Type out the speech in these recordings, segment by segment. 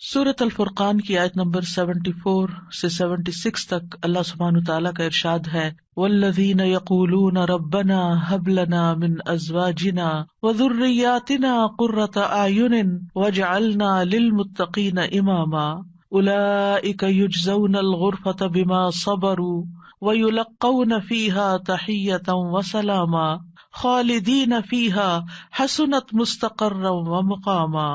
سورۃ الفرقان کی آیت نمبر 74 سے 76 تک اللہ سبحانہ تعالیٰ کا ارشاد ہے، والذین یقولون ربنا ھب لنا من ازواجنا وذریاتنا قرۃ اعین واجعلنا للمتقین اماما اولئک یجزون الغرفۃ بما صبروا ویلقون فیہا تحیۃ وسلاما خالدین فیہا حسنت مستقرا ومقاما۔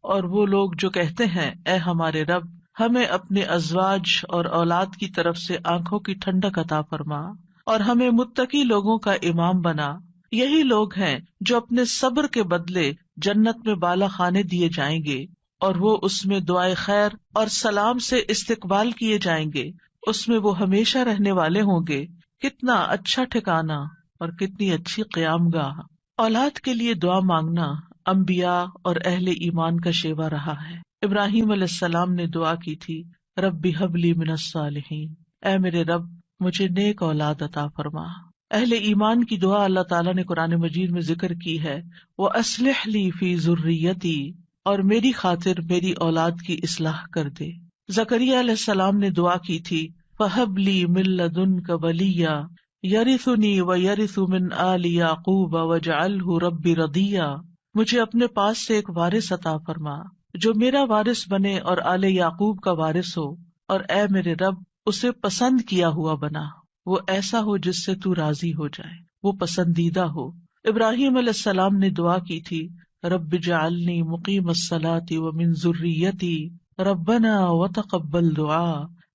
اور وہ لوگ جو کہتے ہیں، اے ہمارے رب، ہمیں اپنے ازواج اور اولاد کی طرف سے آنکھوں کی ٹھنڈک عطا فرما اور ہمیں متقی لوگوں کا امام بنا، یہی لوگ ہیں جو اپنے صبر کے بدلے جنت میں بالا خانے دیے جائیں گے، اور وہ اس میں دعائے خیر اور سلام سے استقبال کیے جائیں گے، اس میں وہ ہمیشہ رہنے والے ہوں گے۔ کتنا اچھا ٹھکانہ اور کتنی اچھی قیام گاہ۔ اولاد کے لیے دعا مانگنا انبیاء اور اہل ایمان کا شیوا رہا ہے۔ ابراہیم علیہ السلام نے دعا کی تھی، رب ھب لی من الصالحین، اے میرے رب مجھے نیک اولاد عطا فرما۔ اہل ایمان کی دعا اللہ تعالیٰ نے قرآن مجید میں ذکر کی ہے، وَأَصْلِحْ لِي فِي ذُرِّيَّتِي، اور میری خاطر میری اولاد کی اصلاح کر دے۔ زکریا علیہ السلام نے دعا کی تھی، فَھَبْ لِي مِن لَّدُنْكَ وَلِيًّا يَرِثُنِي وَيَرِثُ مِنْ آلِ يَعْقُوبَ وَاجْعَلْهُ رَبِّ رَضِيًّا، مجھے اپنے پاس سے ایک وارث عطا فرما جو میرا وارث بنے اور آل یعقوب کا وارث ہو، اور اے میرے رب اسے پسند کیا ہوا بنا، وہ ایسا ہو جس سے تو راضی ہو جائے، وہ پسندیدہ ہو۔ ابراہیم علیہ السلام نے دعا کی تھی، رب اجعلنی مقیم الصلاۃ ومن ذریتی ربنا وتقبل دعا،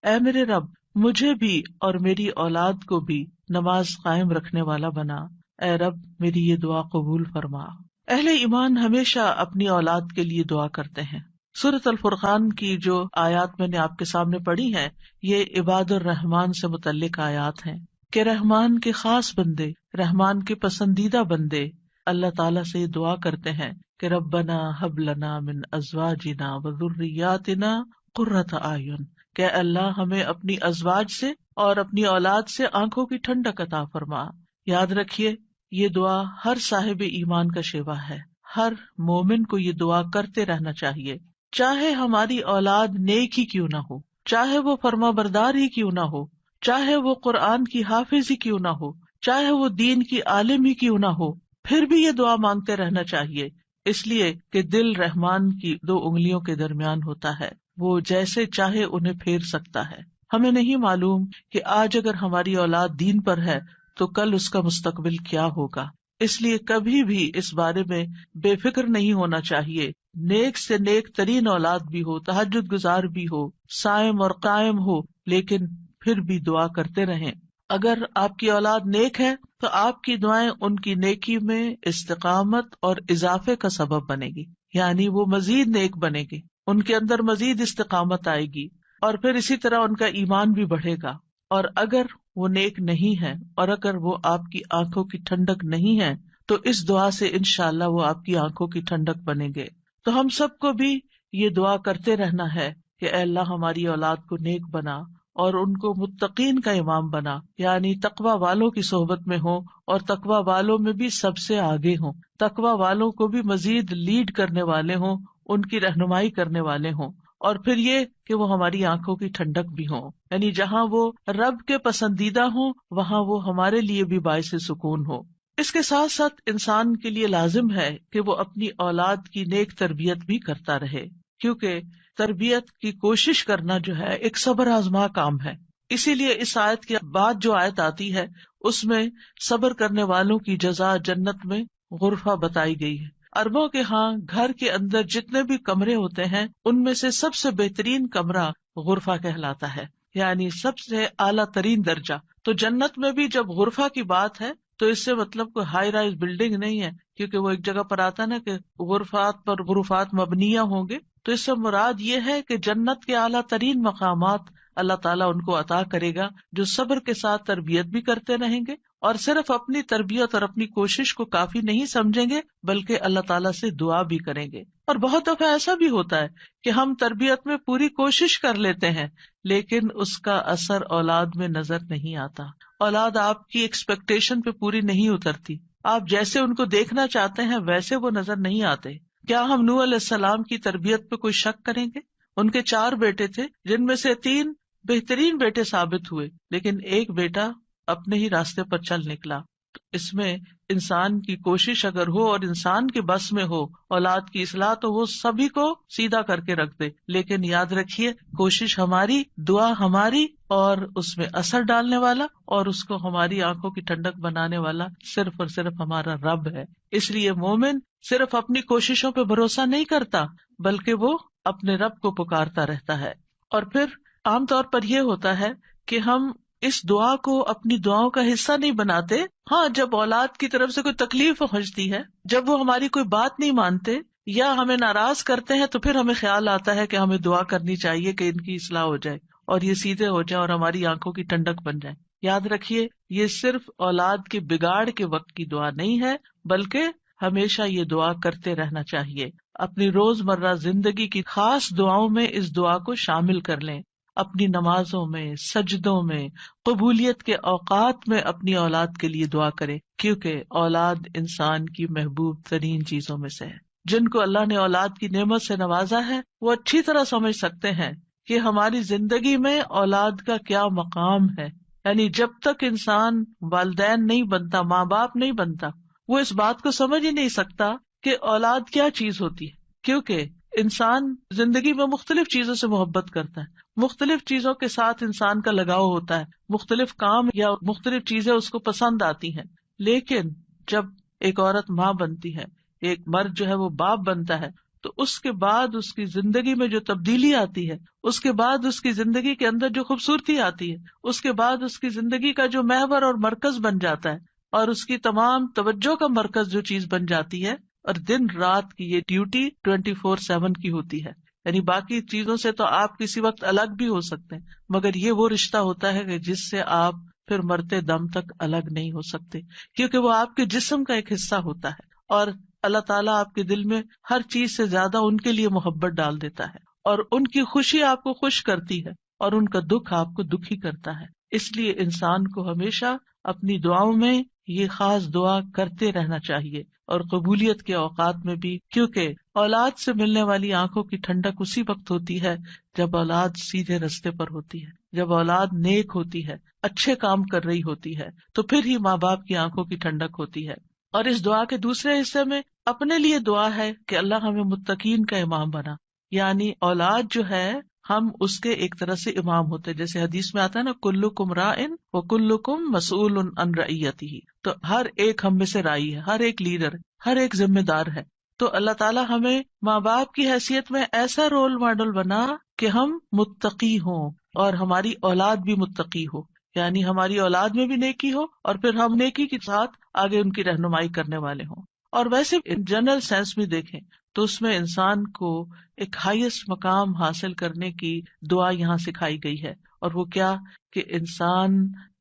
اے میرے رب مجھے بھی اور میری اولاد کو بھی نماز قائم رکھنے والا بنا، اے رب میری یہ دعا قبول فرما۔ اہل ایمان ہمیشہ اپنی اولاد کے لیے دعا کرتے ہیں۔ سورۃ الفرقان کی جو آیات میں نے آپ کے سامنے پڑھی ہیں، یہ عباد الرحمان سے متعلق آیات ہیں کہ رحمان کے خاص بندے، رحمان کے پسندیدہ بندے اللہ تعالیٰ سے دعا کرتے ہیں کہ ربنا ھب لنا من ازواجنا وذریاتنا قرۃ اعین، کہ اللہ ہمیں اپنی ازواج سے اور اپنی اولاد سے آنکھوں کی ٹھنڈک عطا فرما۔ یاد رکھیے یہ دعا ہر صاحب ایمان کا شیوا ہے، ہر مومن کو یہ دعا کرتے رہنا چاہیے، چاہے ہماری اولاد نیک ہی کیوں نہ ہو، چاہے وہ فرما بردار ہی کیوں نہ ہو، چاہے وہ قرآن کی حافظ ہی کیوں نہ ہو، چاہے وہ دین کی عالم ہی کیوں نہ ہو، پھر بھی یہ دعا مانگتے رہنا چاہیے، اس لیے کہ دل رحمان کی دو انگلیوں کے درمیان ہوتا ہے، وہ جیسے چاہے انہیں پھیر سکتا ہے۔ ہمیں نہیں معلوم کہ آج اگر ہماری اولاد دین پر ہے تو کل اس کا مستقبل کیا ہوگا، اس لیے کبھی بھی اس بارے میں بے فکر نہیں ہونا چاہیے۔ نیک سے نیک ترین اولاد بھی ہو، تہجد گزار بھی ہو، صائم اور قائم ہو، لیکن پھر بھی دعا کرتے رہیں۔ اگر آپ کی اولاد نیک ہے تو آپ کی دعائیں ان کی نیکی میں استقامت اور اضافے کا سبب بنے گی، یعنی وہ مزید نیک بنے گی، ان کے اندر مزید استقامت آئے گی، اور پھر اسی طرح ان کا ایمان بھی بڑھے گا۔ اور اگر وہ نیک نہیں ہے اور اگر وہ آپ کی آنکھوں کی ٹھنڈک نہیں ہے تو اس دعا سے انشاءاللہ وہ آپ کی آنکھوں کی ٹھنڈک بنے گے۔ تو ہم سب کو بھی یہ دعا کرتے رہنا ہے کہ اے اللہ ہماری اولاد کو نیک بنا اور ان کو متقین کا امام بنا، یعنی تقوی والوں کی صحبت میں ہوں اور تقوی والوں میں بھی سب سے آگے ہوں، تقوی والوں کو بھی مزید لیڈ کرنے والے ہوں، ان کی رہنمائی کرنے والے ہوں، اور پھر یہ کہ وہ ہماری آنکھوں کی ٹھنڈک بھی ہوں، یعنی جہاں وہ رب کے پسندیدہ ہوں وہاں وہ ہمارے لیے بھی باعث سکون ہو۔ اس کے ساتھ ساتھ انسان کے لیے لازم ہے کہ وہ اپنی اولاد کی نیک تربیت بھی کرتا رہے، کیونکہ تربیت کی کوشش کرنا جو ہے ایک صبر آزما کام ہے۔ اسی لیے اس آیت کے بعد جو آیت آتی ہے اس میں صبر کرنے والوں کی جزا جنت میں غرفہ بتائی گئی ہے۔ عربوں کے ہاں گھر کے اندر جتنے بھی کمرے ہوتے ہیں ان میں سے سب سے بہترین کمرہ غرفہ کہلاتا ہے، یعنی سب سے اعلیٰ ترین درجہ۔ تو جنت میں بھی جب غرفہ کی بات ہے تو اس سے مطلب کوئی ہائی رائز بلڈنگ نہیں ہے، کیونکہ وہ ایک جگہ پر آتا نا کہ غرفات پر غرفات مبنیہ ہوں گے، تو اس سے مراد یہ ہے کہ جنت کے اعلیٰ ترین مقامات اللہ تعالیٰ ان کو عطا کرے گا جو صبر کے ساتھ تربیت بھی کرتے رہیں گے اور صرف اپنی تربیت اور اپنی کوشش کو کافی نہیں سمجھیں گے بلکہ اللہ تعالیٰ سے دعا بھی کریں گے۔ اور بہت دفعہ ایسا بھی ہوتا ہے کہ ہم تربیت میں پوری کوشش کر لیتے ہیں لیکن اس کا اثر اولاد میں نظر نہیں آتا، اولاد آپ کی ایکسپیکٹیشن پہ پوری نہیں اترتی، آپ جیسے ان کو دیکھنا چاہتے ہیں ویسے وہ نظر نہیں آتے۔ کیا ہم نوح علیہ السلام کی تربیت پہ کوئی شک کریں گے؟ ان کے 4 بیٹے تھے جن میں سے 3 بہترین بیٹے ثابت ہوئے، لیکن ایک بیٹا اپنے ہی راستے پر چل نکلا۔ تو اس میں انسان کی کوشش اگر ہو اور انسان کے بس میں ہو اولاد کی اصلاح، تو وہ سبھی کو سیدھا کر کے رکھ دے، لیکن یاد رکھیے کوشش ہماری، دعا ہماری، اور اس میں اثر ڈالنے والا اور اس کو ہماری آنکھوں کی ٹھنڈک بنانے والا صرف اور صرف ہمارا رب ہے۔ اس لیے مومن صرف اپنی کوششوں پہ بھروسہ نہیں کرتا، بلکہ وہ اپنے رب کو پکارتا رہتا ہے۔ اور پھر عام طور پر یہ ہوتا ہے کہ ہم اس دعا کو اپنی دعاؤں کا حصہ نہیں بناتے۔ ہاں، جب اولاد کی طرف سے کوئی تکلیف پہنچتی ہے، جب وہ ہماری کوئی بات نہیں مانتے یا ہمیں ناراض کرتے ہیں، تو پھر ہمیں خیال آتا ہے کہ ہمیں دعا کرنی چاہیے کہ ان کی اصلاح ہو جائے اور یہ سیدھے ہو جائے اور ہماری آنکھوں کی ٹھنڈک بن جائے۔ یاد رکھیے یہ صرف اولاد کے بگاڑ کے وقت کی دعا نہیں ہے، بلکہ ہمیشہ یہ دعا کرتے رہنا چاہیے۔ اپنی روزمرہ زندگی کی خاص دعاؤں میں اس دعا کو شامل کر لیں، اپنی نمازوں میں، سجدوں میں، قبولیت کے اوقات میں اپنی اولاد کے لیے دعا کریں، کیونکہ اولاد انسان کی محبوب ترین چیزوں میں سے ہے۔ جن کو اللہ نے اولاد کی نعمت سے نوازا ہے وہ اچھی طرح سمجھ سکتے ہیں کہ ہماری زندگی میں اولاد کا کیا مقام ہے۔ یعنی جب تک انسان والدین نہیں بنتا، ماں باپ نہیں بنتا، وہ اس بات کو سمجھ ہی نہیں سکتا کہ اولاد کیا چیز ہوتی ہے، کیونکہ انسان زندگی میں مختلف چیزوں سے محبت کرتا ہے، مختلف چیزوں کے ساتھ انسان کا لگاؤ ہوتا ہے، مختلف کام یا مختلف چیزیں اس کو پسند آتی ہیں، لیکن جب ایک عورت ماں بنتی ہے، ایک مرد جو ہے وہ باپ بنتا ہے، تو اس کے بعد اس کی زندگی میں جو تبدیلی آتی ہے، اس کے بعد اس کی زندگی کے اندر جو خوبصورتی آتی ہے، اس کے بعد اس کی زندگی کا جو محور اور مرکز بن جاتا ہے، اور اس کی تمام توجہ کا مرکز جو چیز بن جاتی ہے، اور دن رات کی یہ ڈیوٹی 24/7 کی ہوتی ہے۔ یعنی باقی چیزوں سے تو آپ کسی وقت الگ بھی ہو سکتے ہیں، مگر یہ وہ رشتہ ہوتا ہے کہ جس سے آپ پھر مرتے دم تک الگ نہیں ہو سکتے، کیونکہ وہ آپ کے جسم کا ایک حصہ ہوتا ہے، اور اللہ تعالیٰ آپ کے دل میں ہر چیز سے زیادہ ان کے لیے محبت ڈال دیتا ہے، اور ان کی خوشی آپ کو خوش کرتی ہے اور ان کا دکھ آپ کو دکھی کرتا ہے۔ اس لیے انسان کو ہمیشہ اپنی دعاؤں میں یہ خاص دعا کرتے رہنا چاہیے، اور قبولیت کے اوقات میں بھی، کیونکہ اولاد سے ملنے والی آنکھوں کی ٹھنڈک اسی وقت ہوتی ہے جب اولاد سیدھے رستے پر ہوتی ہے، جب اولاد نیک ہوتی ہے، اچھے کام کر رہی ہوتی ہے، تو پھر ہی ماں باپ کی آنکھوں کی ٹھنڈک ہوتی ہے۔ اور اس دعا کے دوسرے حصے میں اپنے لیے دعا ہے کہ اللہ ہمیں متقین کا امام بنا، یعنی اولاد جو ہے ہم اس کے ایک طرح سے امام ہوتے ہیں، جیسے حدیث میں آتا ہے نا، کلکم راعٍ وکلکم مسئول عن رعیتہ، تو ہر ایک ہم میں سے راعی ہے، ہر ایک لیڈر، ہر ایک ذمہ دار ہے۔ تو اللہ تعالیٰ ہمیں ماں باپ کی حیثیت میں ایسا رول ماڈل بنا کہ ہم متقی ہوں اور ہماری اولاد بھی متقی ہو، یعنی ہماری اولاد میں بھی نیکی ہو اور پھر ہم نیکی کے ساتھ آگے ان کی رہنمائی کرنے والے ہوں۔ اور ویسے جنرل سینس بھی دیکھیں تو اس میں انسان کو ایک ہائیسٹ مقام حاصل کرنے کی دعا یہاں سکھائی گئی ہے، اور وہ کیا کہ انسان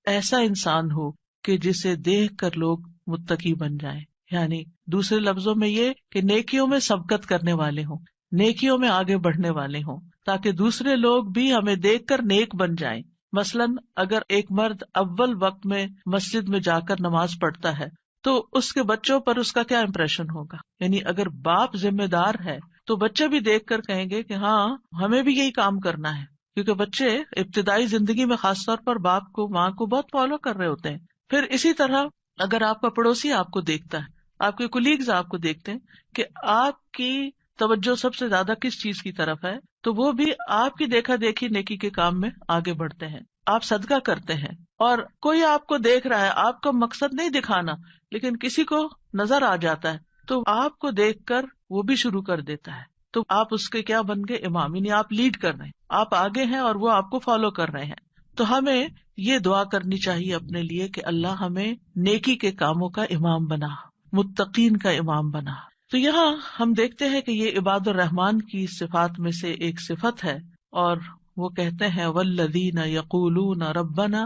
ایسا انسان ہو کہ جسے دیکھ کر لوگ متقی بن جائیں، یعنی دوسرے لفظوں میں یہ کہ نیکیوں میں سبقت کرنے والے ہوں، نیکیوں میں آگے بڑھنے والے ہوں، تاکہ دوسرے لوگ بھی ہمیں دیکھ کر نیک بن جائیں۔ مثلاً اگر ایک مرد اول وقت میں مسجد میں جا کر نماز پڑھتا ہے تو اس کے بچوں پر اس کا کیا امپریشن ہوگا، یعنی اگر باپ ذمہ دار ہے تو بچے بھی دیکھ کر کہیں گے کہ ہاں ہمیں بھی یہی کام کرنا ہے، کیونکہ بچے ابتدائی زندگی میں خاص طور پر باپ کو، ماں کو بہت فالو کر رہے ہوتے ہیں۔ پھر اسی طرح اگر آپ کا پڑوسی آپ کو دیکھتا ہے، آپ کے کولیگز آپ کو دیکھتے ہیں کہ آپ کی توجہ سب سے زیادہ کس چیز کی طرف ہے، تو وہ بھی آپ کی دیکھا دیکھی نیکی کے کام میں آگے بڑھتے ہیں۔ آپ صدقہ کرتے ہیں اور کوئی آپ کو دیکھ رہا ہے، آپ کا مقصد نہیں دکھانا، لیکن کسی کو نظر آ جاتا ہے تو آپ کو دیکھ کر وہ بھی شروع کر دیتا ہے، تو آپ اس کے کیا بن گئے؟ امام، یعنی آپ لیڈ کر رہے ہیں، آپ آگے ہیں اور وہ آپ کو فالو کر رہے ہیں۔ تو ہمیں یہ دعا کرنی چاہیے اپنے لیے کہ اللہ ہمیں نیکی کے کاموں کا امام بنا، متقین کا امام بنا۔ تو یہاں ہم دیکھتے ہیں کہ یہ عباد الرحمن کی صفات میں سے ایک صفت ہے، اور وہ کہتے ہیں والذین یقولون ربنا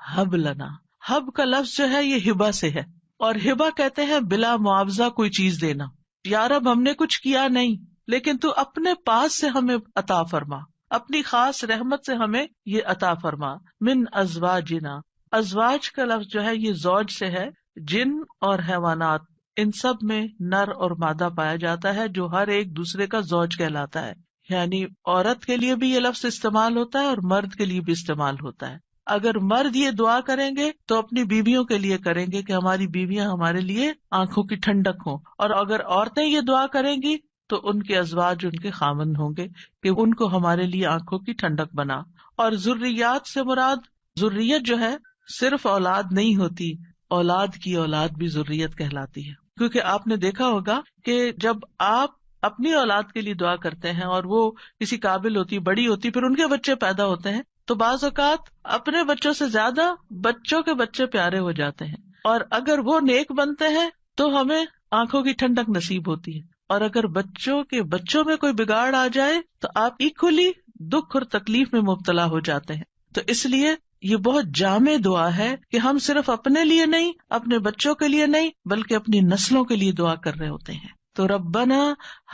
ہب لنا۔ ہب کا لفظ جو ہے یہ ہبہ سے ہے، اور ہبہ کہتے ہیں بلا معاوضہ کوئی چیز دینا۔ یا رب ہم نے کچھ کیا نہیں، لیکن تو اپنے پاس سے ہمیں عطا فرما، اپنی خاص رحمت سے ہمیں یہ عطا فرما۔ من ازواجنا، ازواج کا لفظ جو ہے یہ زوج سے ہے، جن اور حیوانات ان سب میں نر اور مادہ پایا جاتا ہے جو ہر ایک دوسرے کا زوج کہلاتا ہے، یعنی عورت کے لیے بھی یہ لفظ استعمال ہوتا ہے اور مرد کے لیے بھی استعمال ہوتا ہے. اگر مرد یہ دعا کریں گے تو اپنی بیویوں کے لیے کریں گے کہ ہماری بیویاں ہمارے لیے آنکھوں کی ٹھنڈک ہوں، اور اگر عورتیں یہ دعا کریں گی تو ان کے ازواج ان کے خاوند ہوں گے کہ ان کو ہمارے لیے آنکھوں کی ٹھنڈک بنا. اور ذریات سے مراد ذریت جو ہے صرف اولاد نہیں ہوتی، اولاد کی اولاد بھی ذریت کہلاتی ہے. کیونکہ آپ نے دیکھا ہوگا کہ جب آپ اپنی اولاد کے لیے دعا کرتے ہیں اور وہ کسی قابل ہوتی، بڑی ہوتی، پھر ان کے بچے پیدا ہوتے ہیں، تو بعض اوقات اپنے بچوں سے زیادہ بچوں کے بچے پیارے ہو جاتے ہیں، اور اگر وہ نیک بنتے ہیں تو ہمیں آنکھوں کی ٹھنڈک نصیب ہوتی ہے، اور اگر بچوں کے بچوں میں کوئی بگاڑ آ جائے تو آپ ایکولی دکھ اور تکلیف میں مبتلا ہو جاتے ہیں. تو اس لیے یہ بہت جامع دعا ہے کہ ہم صرف اپنے لیے نہیں، اپنے بچوں کے لیے نہیں، بلکہ اپنی نسلوں کے لیے دعا کر رہے ہوتے ہیں. تو ربنا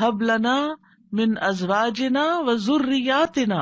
ہب لنا من ازواجنا وذریاتنا،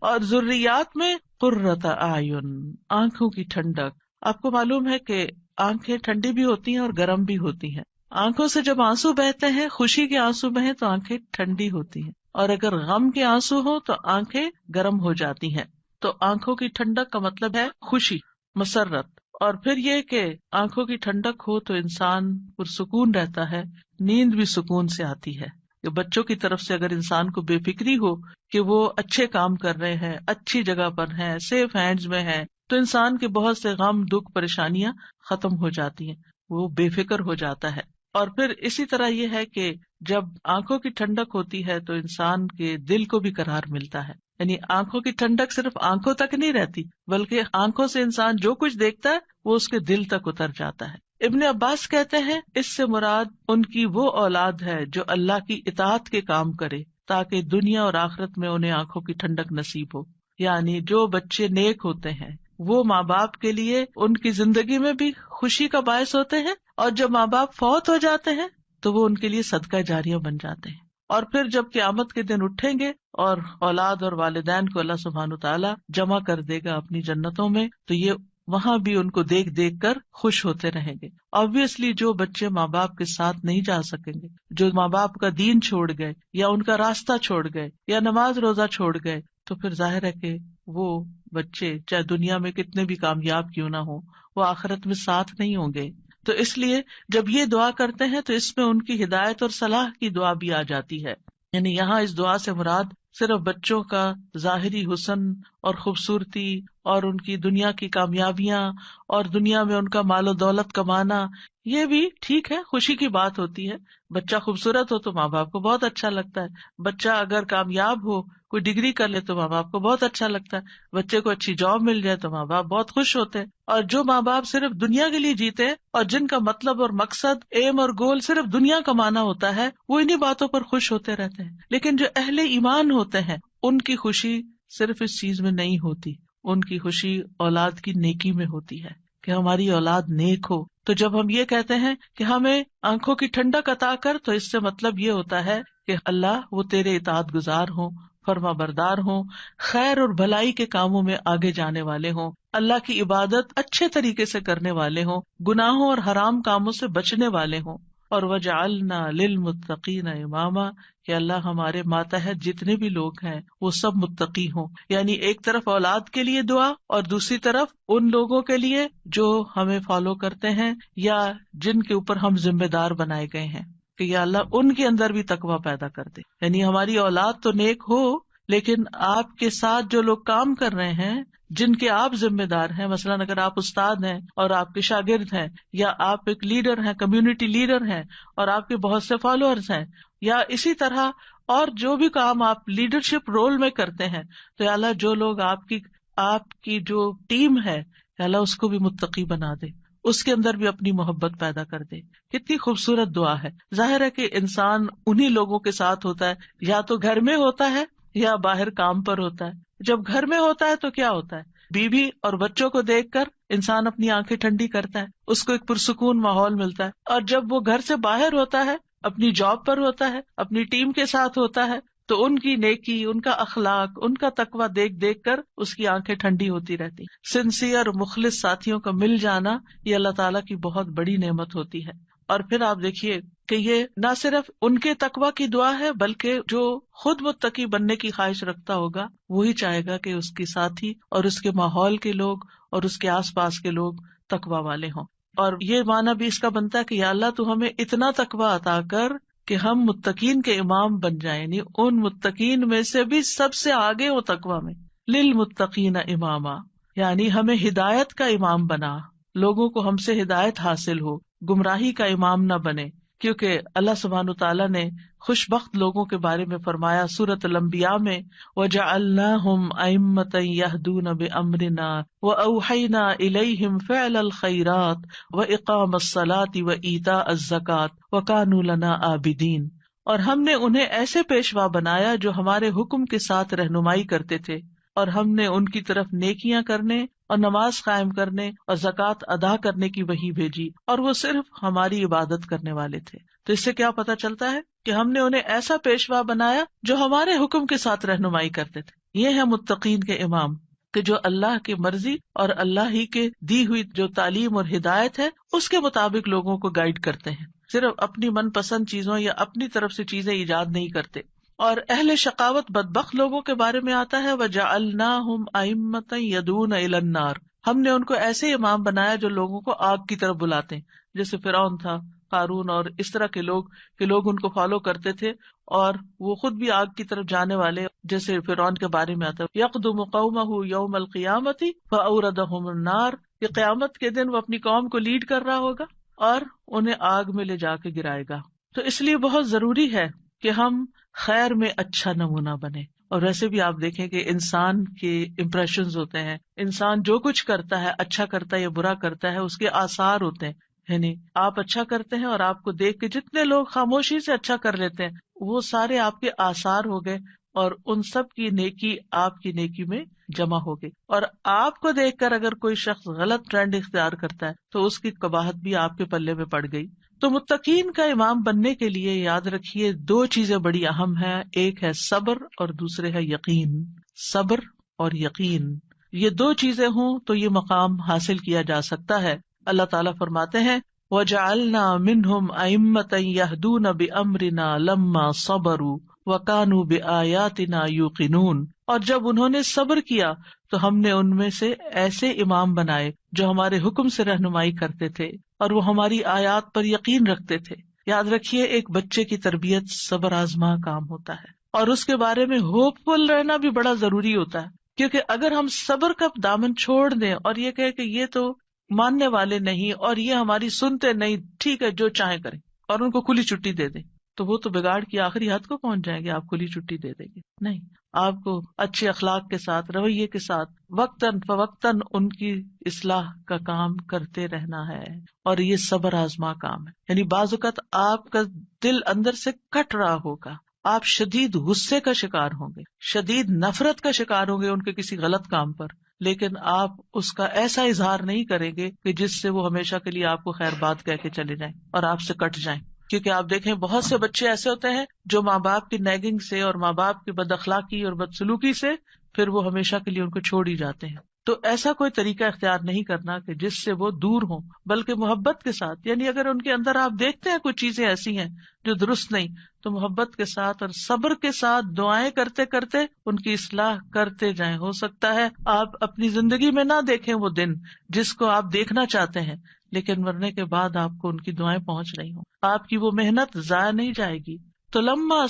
اور ذریات میں قرۃ اعین، آنکھوں کی ٹھنڈک. آپ کو معلوم ہے کہ آنکھیں ٹھنڈی بھی ہوتی ہیں اور گرم بھی ہوتی ہیں. آنکھوں سے جب آنسو بہتے ہیں، خوشی کے آنسو بہیں تو آنکھیں ٹھنڈی ہوتی ہیں، اور اگر غم کے آنسو ہوں تو آنکھیں گرم ہو جاتی ہیں. تو آنکھوں کی ٹھنڈک کا مطلب ہے خوشی، مسرت. اور پھر یہ کہ آنکھوں کی ٹھنڈک ہو تو انسان پرسکون رہتا ہے، نیند بھی سکون سے آتی ہے. کہ بچوں کی طرف سے اگر انسان کو بے فکری ہو کہ وہ اچھے کام کر رہے ہیں، اچھی جگہ پر ہیں، سیف ہینڈز میں ہیں، تو انسان کے بہت سے غم، دکھ، پریشانیاں ختم ہو جاتی ہیں، وہ بے فکر ہو جاتا ہے. اور پھر اسی طرح یہ ہے کہ جب آنکھوں کی ٹھنڈک ہوتی ہے تو انسان کے دل کو بھی قرار ملتا ہے. یعنی آنکھوں کی ٹھنڈک صرف آنکھوں تک نہیں رہتی، بلکہ آنکھوں سے انسان جو کچھ دیکھتا ہے وہ اس کے دل تک اتر جاتا ہے. ابن عباس کہتے ہیں اس سے مراد ان کی وہ اولاد ہے جو اللہ کی اطاعت کے کام کرے تاکہ دنیا اور آخرت میں انہیں آنکھوں کی ٹھنڈک نصیب ہو. یعنی جو بچے نیک ہوتے ہیں وہ ماں باپ کے لیے ان کی زندگی میں بھی خوشی کا باعث ہوتے ہیں، اور جب ماں باپ فوت ہو جاتے ہیں تو وہ ان کے لیے صدقہ جاریہ بن جاتے ہیں. اور پھر جب قیامت کے دن اٹھیں گے اور اولاد اور والدین کو اللہ سبحانہ تعالیٰ جمع کر دے گا اپنی جنتوں میں، تو یہ وہاں بھی ان کو دیکھ دیکھ کر خوش ہوتے رہیں گے. آبویسلی جو بچے ماں باپ کے ساتھ نہیں جا سکیں گے، جو ماں باپ کا دین چھوڑ گئے یا ان کا راستہ چھوڑ گئے یا نماز روزہ چھوڑ گئے، تو پھر ظاہر ہے کہ وہ بچے چاہے دنیا میں کتنے بھی کامیاب کیوں نہ ہوں، وہ آخرت میں ساتھ نہیں ہوں گے. تو اس لیے جب یہ دعا کرتے ہیں تو اس میں ان کی ہدایت اور صلاح کی دعا بھی آ جاتی ہے. یعنی یہاں اس دعا سے مراد صرف بچوں کا ظاہری حسن اور خوبصورتی اور ان کی دنیا کی کامیابیاں اور دنیا میں ان کا مال و دولت کمانا، یہ بھی ٹھیک ہے، خوشی کی بات ہوتی ہے. بچہ خوبصورت ہو تو ماں باپ کو بہت اچھا لگتا ہے، بچہ اگر کامیاب ہو، کوئی ڈگری کر لے تو ماں باپ کو بہت اچھا لگتا ہے، بچے کو اچھی جاب مل جائے تو ماں باپ بہت خوش ہوتے ہیں. اور جو ماں باپ صرف دنیا کے لیے جیتے ہیں اور جن کا مطلب اور مقصد، ایم اور گول صرف دنیا کمانا ہوتا ہے، وہ انہی باتوں پر خوش ہوتے رہتے ہیں. لیکن جو اہل ایمان ہوتے ہیں ان کی خوشی صرف اس چیز میں نہیں ہوتی، ان کی خوشی اولاد کی نیکی میں ہوتی ہے کہ ہماری اولاد نیک ہو. تو جب ہم یہ کہتے ہیں کہ ہمیں آنکھوں کی ٹھنڈک عطا کر، تو اس سے مطلب یہ ہوتا ہے کہ اللہ وہ تیرے اطاعت گزار ہوں، فرما بردار ہوں، خیر اور بھلائی کے کاموں میں آگے جانے والے ہوں، اللہ کی عبادت اچھے طریقے سے کرنے والے ہوں، گناہوں اور حرام کاموں سے بچنے والے ہوں. اور وجعلنا للمتقین اماما، کہ اللہ ہمارے ماتحت جتنے بھی لوگ ہیں وہ سب متقی ہوں. یعنی ایک طرف اولاد کے لیے دعا اور دوسری طرف ان لوگوں کے لیے جو ہمیں فالو کرتے ہیں یا جن کے اوپر ہم ذمہ دار بنائے گئے ہیں کہ یا اللہ ان کے اندر بھی تقویٰ پیدا کر دے. یعنی ہماری اولاد تو نیک ہو، لیکن آپ کے ساتھ جو لوگ کام کر رہے ہیں، جن کے آپ ذمہ دار ہیں، مثلاً اگر آپ استاد ہیں اور آپ کے شاگرد ہیں، یا آپ ایک لیڈر ہیں، کمیونٹی لیڈر ہیں اور آپ کے بہت سے فالوورز ہیں، یا اسی طرح اور جو بھی کام آپ لیڈرشپ رول میں کرتے ہیں، تو یا اللہ جو لوگ آپ کی جو ٹیم ہے، یا اللہ اس کو بھی متقی بنا دے، اس کے اندر بھی اپنی محبت پیدا کر دے. کتنی خوبصورت دعا ہے. ظاہر ہے کہ انسان انہی لوگوں کے ساتھ ہوتا ہے، یا تو گھر میں ہوتا ہے یا باہر کام پر ہوتا ہے. جب گھر میں ہوتا ہے تو کیا ہوتا ہے، بیوی اور بچوں کو دیکھ کر انسان اپنی آنکھیں ٹھنڈی کرتا ہے، اس کو ایک پرسکون ماحول ملتا ہے. اور جب وہ گھر سے باہر ہوتا ہے، اپنی جاب پر ہوتا ہے، اپنی ٹیم کے ساتھ ہوتا ہے، تو ان کی نیکی، ان کا اخلاق، ان کا تقویٰ دیکھ دیکھ کر اس کی آنکھیں ٹھنڈی ہوتی رہتی. سنسیئر مخلص ساتھیوں کا مل جانا یہ اللہ تعالیٰ کی بہت بڑی نعمت ہوتی ہے. اور پھر آپ دیکھیے کہ یہ نہ صرف ان کے تقویٰ کی دعا ہے بلکہ جو خود متقی بننے کی خواہش رکھتا ہوگا وہی چاہے گا کہ اس کے ساتھی اور اس کے ماحول کے لوگ اور اس کے آس پاس کے لوگ تقویٰ والے ہوں. اور یہ معنی بھی اس کا بنتا ہے کہ یا اللہ تو ہمیں اتنا تقویٰ عطا کر کہ ہم متقین کے امام بن جائیں، یعنی ان متقین میں سے بھی سب سے آگے ہو تقویٰ میں. للمتقین اماما، یعنی ہمیں ہدایت کا امام بنا، لوگوں کو ہم سے ہدایت حاصل ہو، گمراہی کا امام نہ بنے. کیونکہ اللہ سبحانہ تعالیٰ نے خوش بخت لوگوں کے بارے میں فرمایا سورۃ الانبیاء میں، وَجَعَلْنَاهُمْ أَئِمَّةً يَهْدُونَ بِأَمْرِنَا وَأَوْحَيْنَا إِلَيْهِمْ فِعْلَ الْخَيْرَاتِ وَإِقَامَ الصَّلَاةِ وَإِيتَاءَ الزَّكَاةِ وَكَانُوا لَنَا عَابِدِينَ، اور ہم نے انہیں ایسے پیشوا بنایا جو ہمارے حکم کے ساتھ رہنمائی کرتے تھے، اور ہم نے ان کی طرف نیکیاں کرنے اور نماز قائم کرنے اور زکوٰۃ ادا کرنے کی وحی بھیجی، اور وہ صرف ہماری عبادت کرنے والے تھے. تو اس سے کیا پتہ چلتا ہے کہ ہم نے انہیں ایسا پیشوا بنایا جو ہمارے حکم کے ساتھ رہنمائی کرتے تھے. یہ ہے متقین کے امام کہ جو اللہ کی مرضی اور اللہ ہی کے دی ہوئی جو تعلیم اور ہدایت ہے اس کے مطابق لوگوں کو گائیڈ کرتے ہیں، صرف اپنی من پسند چیزوں یا اپنی طرف سے چیزیں ایجاد نہیں کرتے. اور اہل شقاوت بدبخت لوگوں کے بارے میں آتا ہے وَجَعَلْنَاهُمْ أَئِمَّةً يَدْعُونَ إِلَى النَّارِ، ہم نے ان کو ایسے امام بنایا جو لوگوں کو آگ کی طرف بلاتے ہیں، جیسے فرعون تھا، قارون اور اس طرح کے لوگ کہ لوگ ان کو فالو کرتے تھے اور وہ خود بھی آگ کی طرف جانے والے. جیسے فرعون کے بارے میں آتا ہے يَقْدُمُ قَوْمَهُ يَوْمَ الْقِيَامَةِ فَأَوْرَدَهُمُ النَّارِ، کہ قیامت کے دن وہ اپنی قوم کو لیڈ کر رہا ہوگا اور انہیں آگ میں لے جا کے گرائے گا. تو اس لیے بہت ضروری ہے کہ ہم خیر میں اچھا نمونہ بنے. اور ویسے بھی آپ دیکھیں کہ انسان کے امپریشنز ہوتے ہیں، انسان جو کچھ کرتا ہے اچھا کرتا ہے یا برا کرتا ہے اس کے آثار ہوتے ہیں. یعنی آپ اچھا کرتے ہیں اور آپ کو دیکھ کے جتنے لوگ خاموشی سے اچھا کر لیتے ہیں وہ سارے آپ کے آثار ہو گئے اور ان سب کی نیکی آپ کی نیکی میں جمع ہو گئی. اور آپ کو دیکھ کر اگر کوئی شخص غلط ٹرینڈ اختیار کرتا ہے تو اس کی قباحت بھی آپ کے پلے میں پڑ گئی. تو متقین کا امام بننے کے لیے یاد رکھیے دو چیزیں بڑی اہم ہیں، ایک ہے صبر اور دوسرے ہے یقین. صبر اور یقین، یہ دو چیزیں ہوں تو یہ مقام حاصل کیا جا سکتا ہے. اللہ تعالیٰ فرماتے ہیں وَجَعَلْنَا مِنْهُمْ أَئِمَّةً يَهْدُونَ بِأَمْرِنَا لَمَّا صَبَرُوا وَكَانُوا بِآيَاتِنَا يُوقِنُونَ، اور جب انہوں نے صبر کیا تو ہم نے ان میں سے ایسے امام بنائے جو ہمارے حکم سے رہنمائی کرتے تھے اور وہ ہماری آیات پر یقین رکھتے تھے. یاد رکھیے ایک بچے کی تربیت صبر آزما کام ہوتا ہے اور اس کے بارے میں ہوپ فل رہنا بھی بڑا ضروری ہوتا ہے. کیونکہ اگر ہم صبر کا دامن چھوڑ دیں اور یہ کہے کہ یہ تو ماننے والے نہیں اور یہ ہماری سنتے نہیں، ٹھیک ہے جو چاہیں کریں، اور ان کو کھلی چھٹی دے دیں، تو وہ تو بگاڑ کی آخری حد کو پہنچ جائیں گے. آپ کھلی چھٹی دے دیں گے نہیں، آپ کو اچھے اخلاق کے ساتھ رویے کے ساتھ وقتاً فوقتاً ان کی اصلاح کا کام کرتے رہنا ہے. اور یہ صبر آزما کام ہے. یعنی بعض اوقات آپ کا دل اندر سے کٹ رہا ہوگا، آپ شدید غصے کا شکار ہوں گے، شدید نفرت کا شکار ہوں گے ان کے کسی غلط کام پر، لیکن آپ اس کا ایسا اظہار نہیں کریں گے کہ جس سے وہ ہمیشہ کے لیے آپ کو خیر بات کہہ کے چلے جائیں اور آپ سے کٹ جائیں. کیونکہ آپ دیکھیں بہت سے بچے ایسے ہوتے ہیں جو ماں باپ کی نیگنگ سے اور ماں باپ کی بد اخلاقی اور بدسلوکی سے پھر وہ ہمیشہ کے لیے ان کو چھوڑ ہی جاتے ہیں. تو ایسا کوئی طریقہ اختیار نہیں کرنا کہ جس سے وہ دور ہوں، بلکہ محبت کے ساتھ. یعنی اگر ان کے اندر آپ دیکھتے ہیں کچھ چیزیں ایسی ہیں جو درست نہیں، تو محبت کے ساتھ اور صبر کے ساتھ دعائیں کرتے کرتے ان کی اصلاح کرتے جائیں. ہو سکتا ہے آپ اپنی زندگی میں نہ دیکھیں وہ دن جس کو آپ دیکھنا چاہتے ہیں، لیکن مرنے کے بعد آپ کو ان کی دعائیں پہنچ رہی ہوں، آپ کی وہ محنت ضائع نہیں جائے گی. تو لما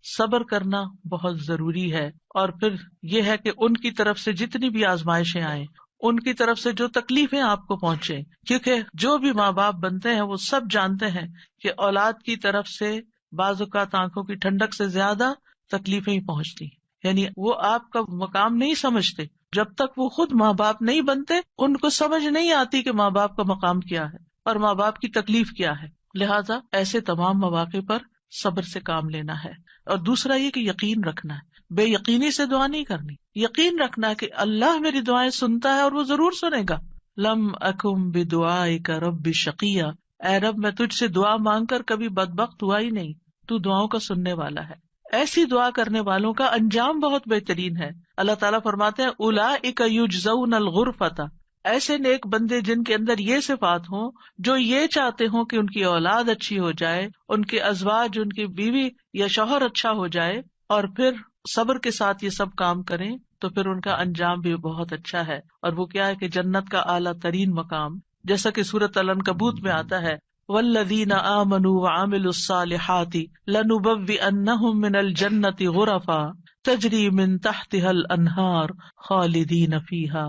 صبر کرنا بہت ضروری ہے. اور پھر یہ ہے کہ ان کی طرف سے جتنی بھی آزمائشیں آئیں، ان کی طرف سے جو تکلیفیں آپ کو پہنچے، کیونکہ جو بھی ماں باپ بنتے ہیں وہ سب جانتے ہیں کہ اولاد کی طرف سے بعض اوقات آنکھوں کی ٹھنڈک سے زیادہ تکلیفیں ہی پہنچتی. یعنی وہ آپ کا مقام نہیں سمجھتے جب تک وہ خود ماں باپ نہیں بنتے، ان کو سمجھ نہیں آتی کہ ماں باپ کا مقام کیا ہے اور ماں باپ کی تکلیف کیا ہے. لہٰذا ایسے تمام مواقع پر صبر سے کام لینا ہے. اور دوسرا یہ کہ یقین رکھنا ہے، بے یقینی سے دعا نہیں کرنی. یقین رکھنا ہے کہ اللہ میری دعائیں سنتا ہے اور وہ ضرور سنے گا. لم اکم بدعائک رب شقیہ، اے رب میں تجھ سے دعا مانگ کر کبھی بدبخت ہوا ہی نہیں، تو دعاؤں کا سننے والا ہے. ایسی دعا کرنے والوں کا انجام بہت بہترین ہے. اللہ تعالیٰ فرماتے ہیں اولئک یجزون الغرفۃ، ایسے نیک بندے جن کے اندر یہ صفات ہوں، جو یہ چاہتے ہوں کہ ان کی اولاد اچھی ہو جائے، ان کے ازواج، ان کی بیوی یا شوہر اچھا ہو جائے، اور پھر صبر کے ساتھ یہ سب کام کریں، تو پھر ان کا انجام بھی بہت اچھا ہے. اور وہ کیا ہے کہ جنت کا اعلیٰ ترین مقام، جیسا کہ سورۃ العنکبوت میں آتا ہے، والذین آمنوا وعملوا الصالحات لنبوئنہم من الجنۃ غرفا تجری من تحتها الانہار خالدین فیہا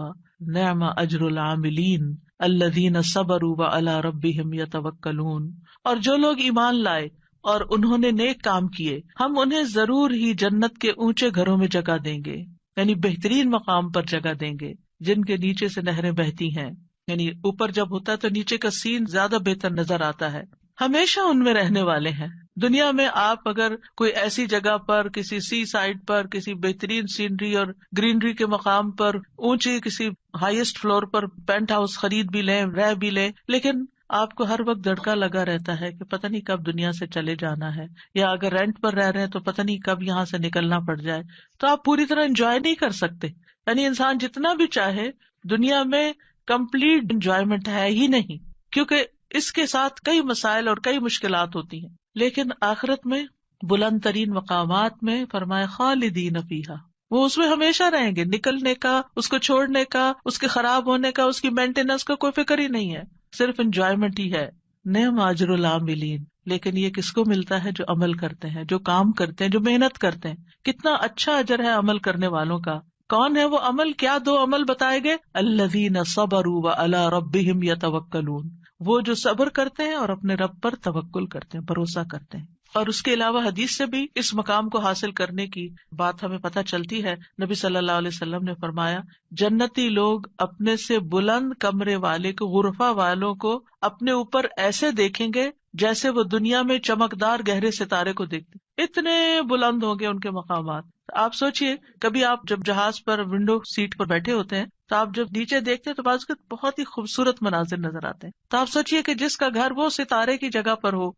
نعم اجر العاملین الذین صبروا وعلی ربہم یتوکلون. اور جو لوگ ایمان لائے اور انہوں نے نیک کام کیے، ہم انہیں ضرور ہی جنت کے اونچے گھروں میں جگہ دیں گے، یعنی بہترین مقام پر جگہ دیں گے، جن کے نیچے سے نہریں بہتی ہیں. یعنی اوپر جب ہوتا ہے تو نیچے کا سین زیادہ بہتر نظر آتا ہے. ہمیشہ ان میں رہنے والے ہیں. دنیا میں آپ اگر کوئی ایسی جگہ پر، کسی سی سائڈ پر، کسی بہترین سینری اور گرینری کے مقام پر، اونچی کسی ہائیسٹ فلور پر پینٹ ہاؤس خرید بھی لیں، رہ بھی لیں، لیکن آپ کو ہر وقت دھڑکا لگا رہتا ہے کہ پتہ نہیں کب دنیا سے چلے جانا ہے، یا اگر رینٹ پر رہ رہے ہیں تو پتہ نہیں کب یہاں سے نکلنا پڑ جائے، تو آپ پوری طرح انجوائے نہیں کر سکتے. یعنی انسان جتنا بھی چاہے دنیا میں کمپلیٹ انجوائمنٹ ہے ہی نہیں، کیونکہ اس کے ساتھ کئی مسائل اور کئی مشکلات ہوتی ہیں. لیکن آخرت میں بلند ترین مقامات میں فرمائے خالدین فیہا، وہ اس میں ہمیشہ رہیں گے. نکلنے کا، اس کو چھوڑنے کا، اس کے خراب ہونے کا، اس کی مینٹیننس کا کوئی فکر ہی نہیں ہے، صرف انجوائمنٹ ہی ہے. نعم اجر العاملین، لیکن یہ کس کو ملتا ہے؟ جو عمل کرتے ہیں، جو کام کرتے ہیں، جو محنت کرتے ہیں. کتنا اچھا اجر ہے عمل کرنے والوں کا. کون ہے وہ عمل؟ کیا دو عمل بتائے گئے؟ الذین صبروا وعلی ربہم یتوکلون، وہ جو صبر کرتے ہیں اور اپنے رب پر توکل کرتے ہیں، بھروسہ کرتے ہیں. اور اس کے علاوہ حدیث سے بھی اس مقام کو حاصل کرنے کی بات ہمیں پتہ چلتی ہے. نبی صلی اللہ علیہ وسلم نے فرمایا، جنتی لوگ اپنے سے بلند کمرے والے کو، غرفہ والوں کو اپنے اوپر ایسے دیکھیں گے جیسے وہ دنیا میں چمکدار گہرے ستارے کو دیکھتے. اتنے بلند ہوں گے ان کے مقامات. آپ سوچئے، کبھی آپ جب جہاز پر ونڈو سیٹ پر بیٹھے ہوتے ہیں تو آپ جب نیچے دیکھتے ہیں تو بعض اوقات بہت ہی خوبصورت مناظر نظر آتے ہیں. تو آپ سوچئے کہ جس کا گھر وہ ستارے کی جگہ پر ہو،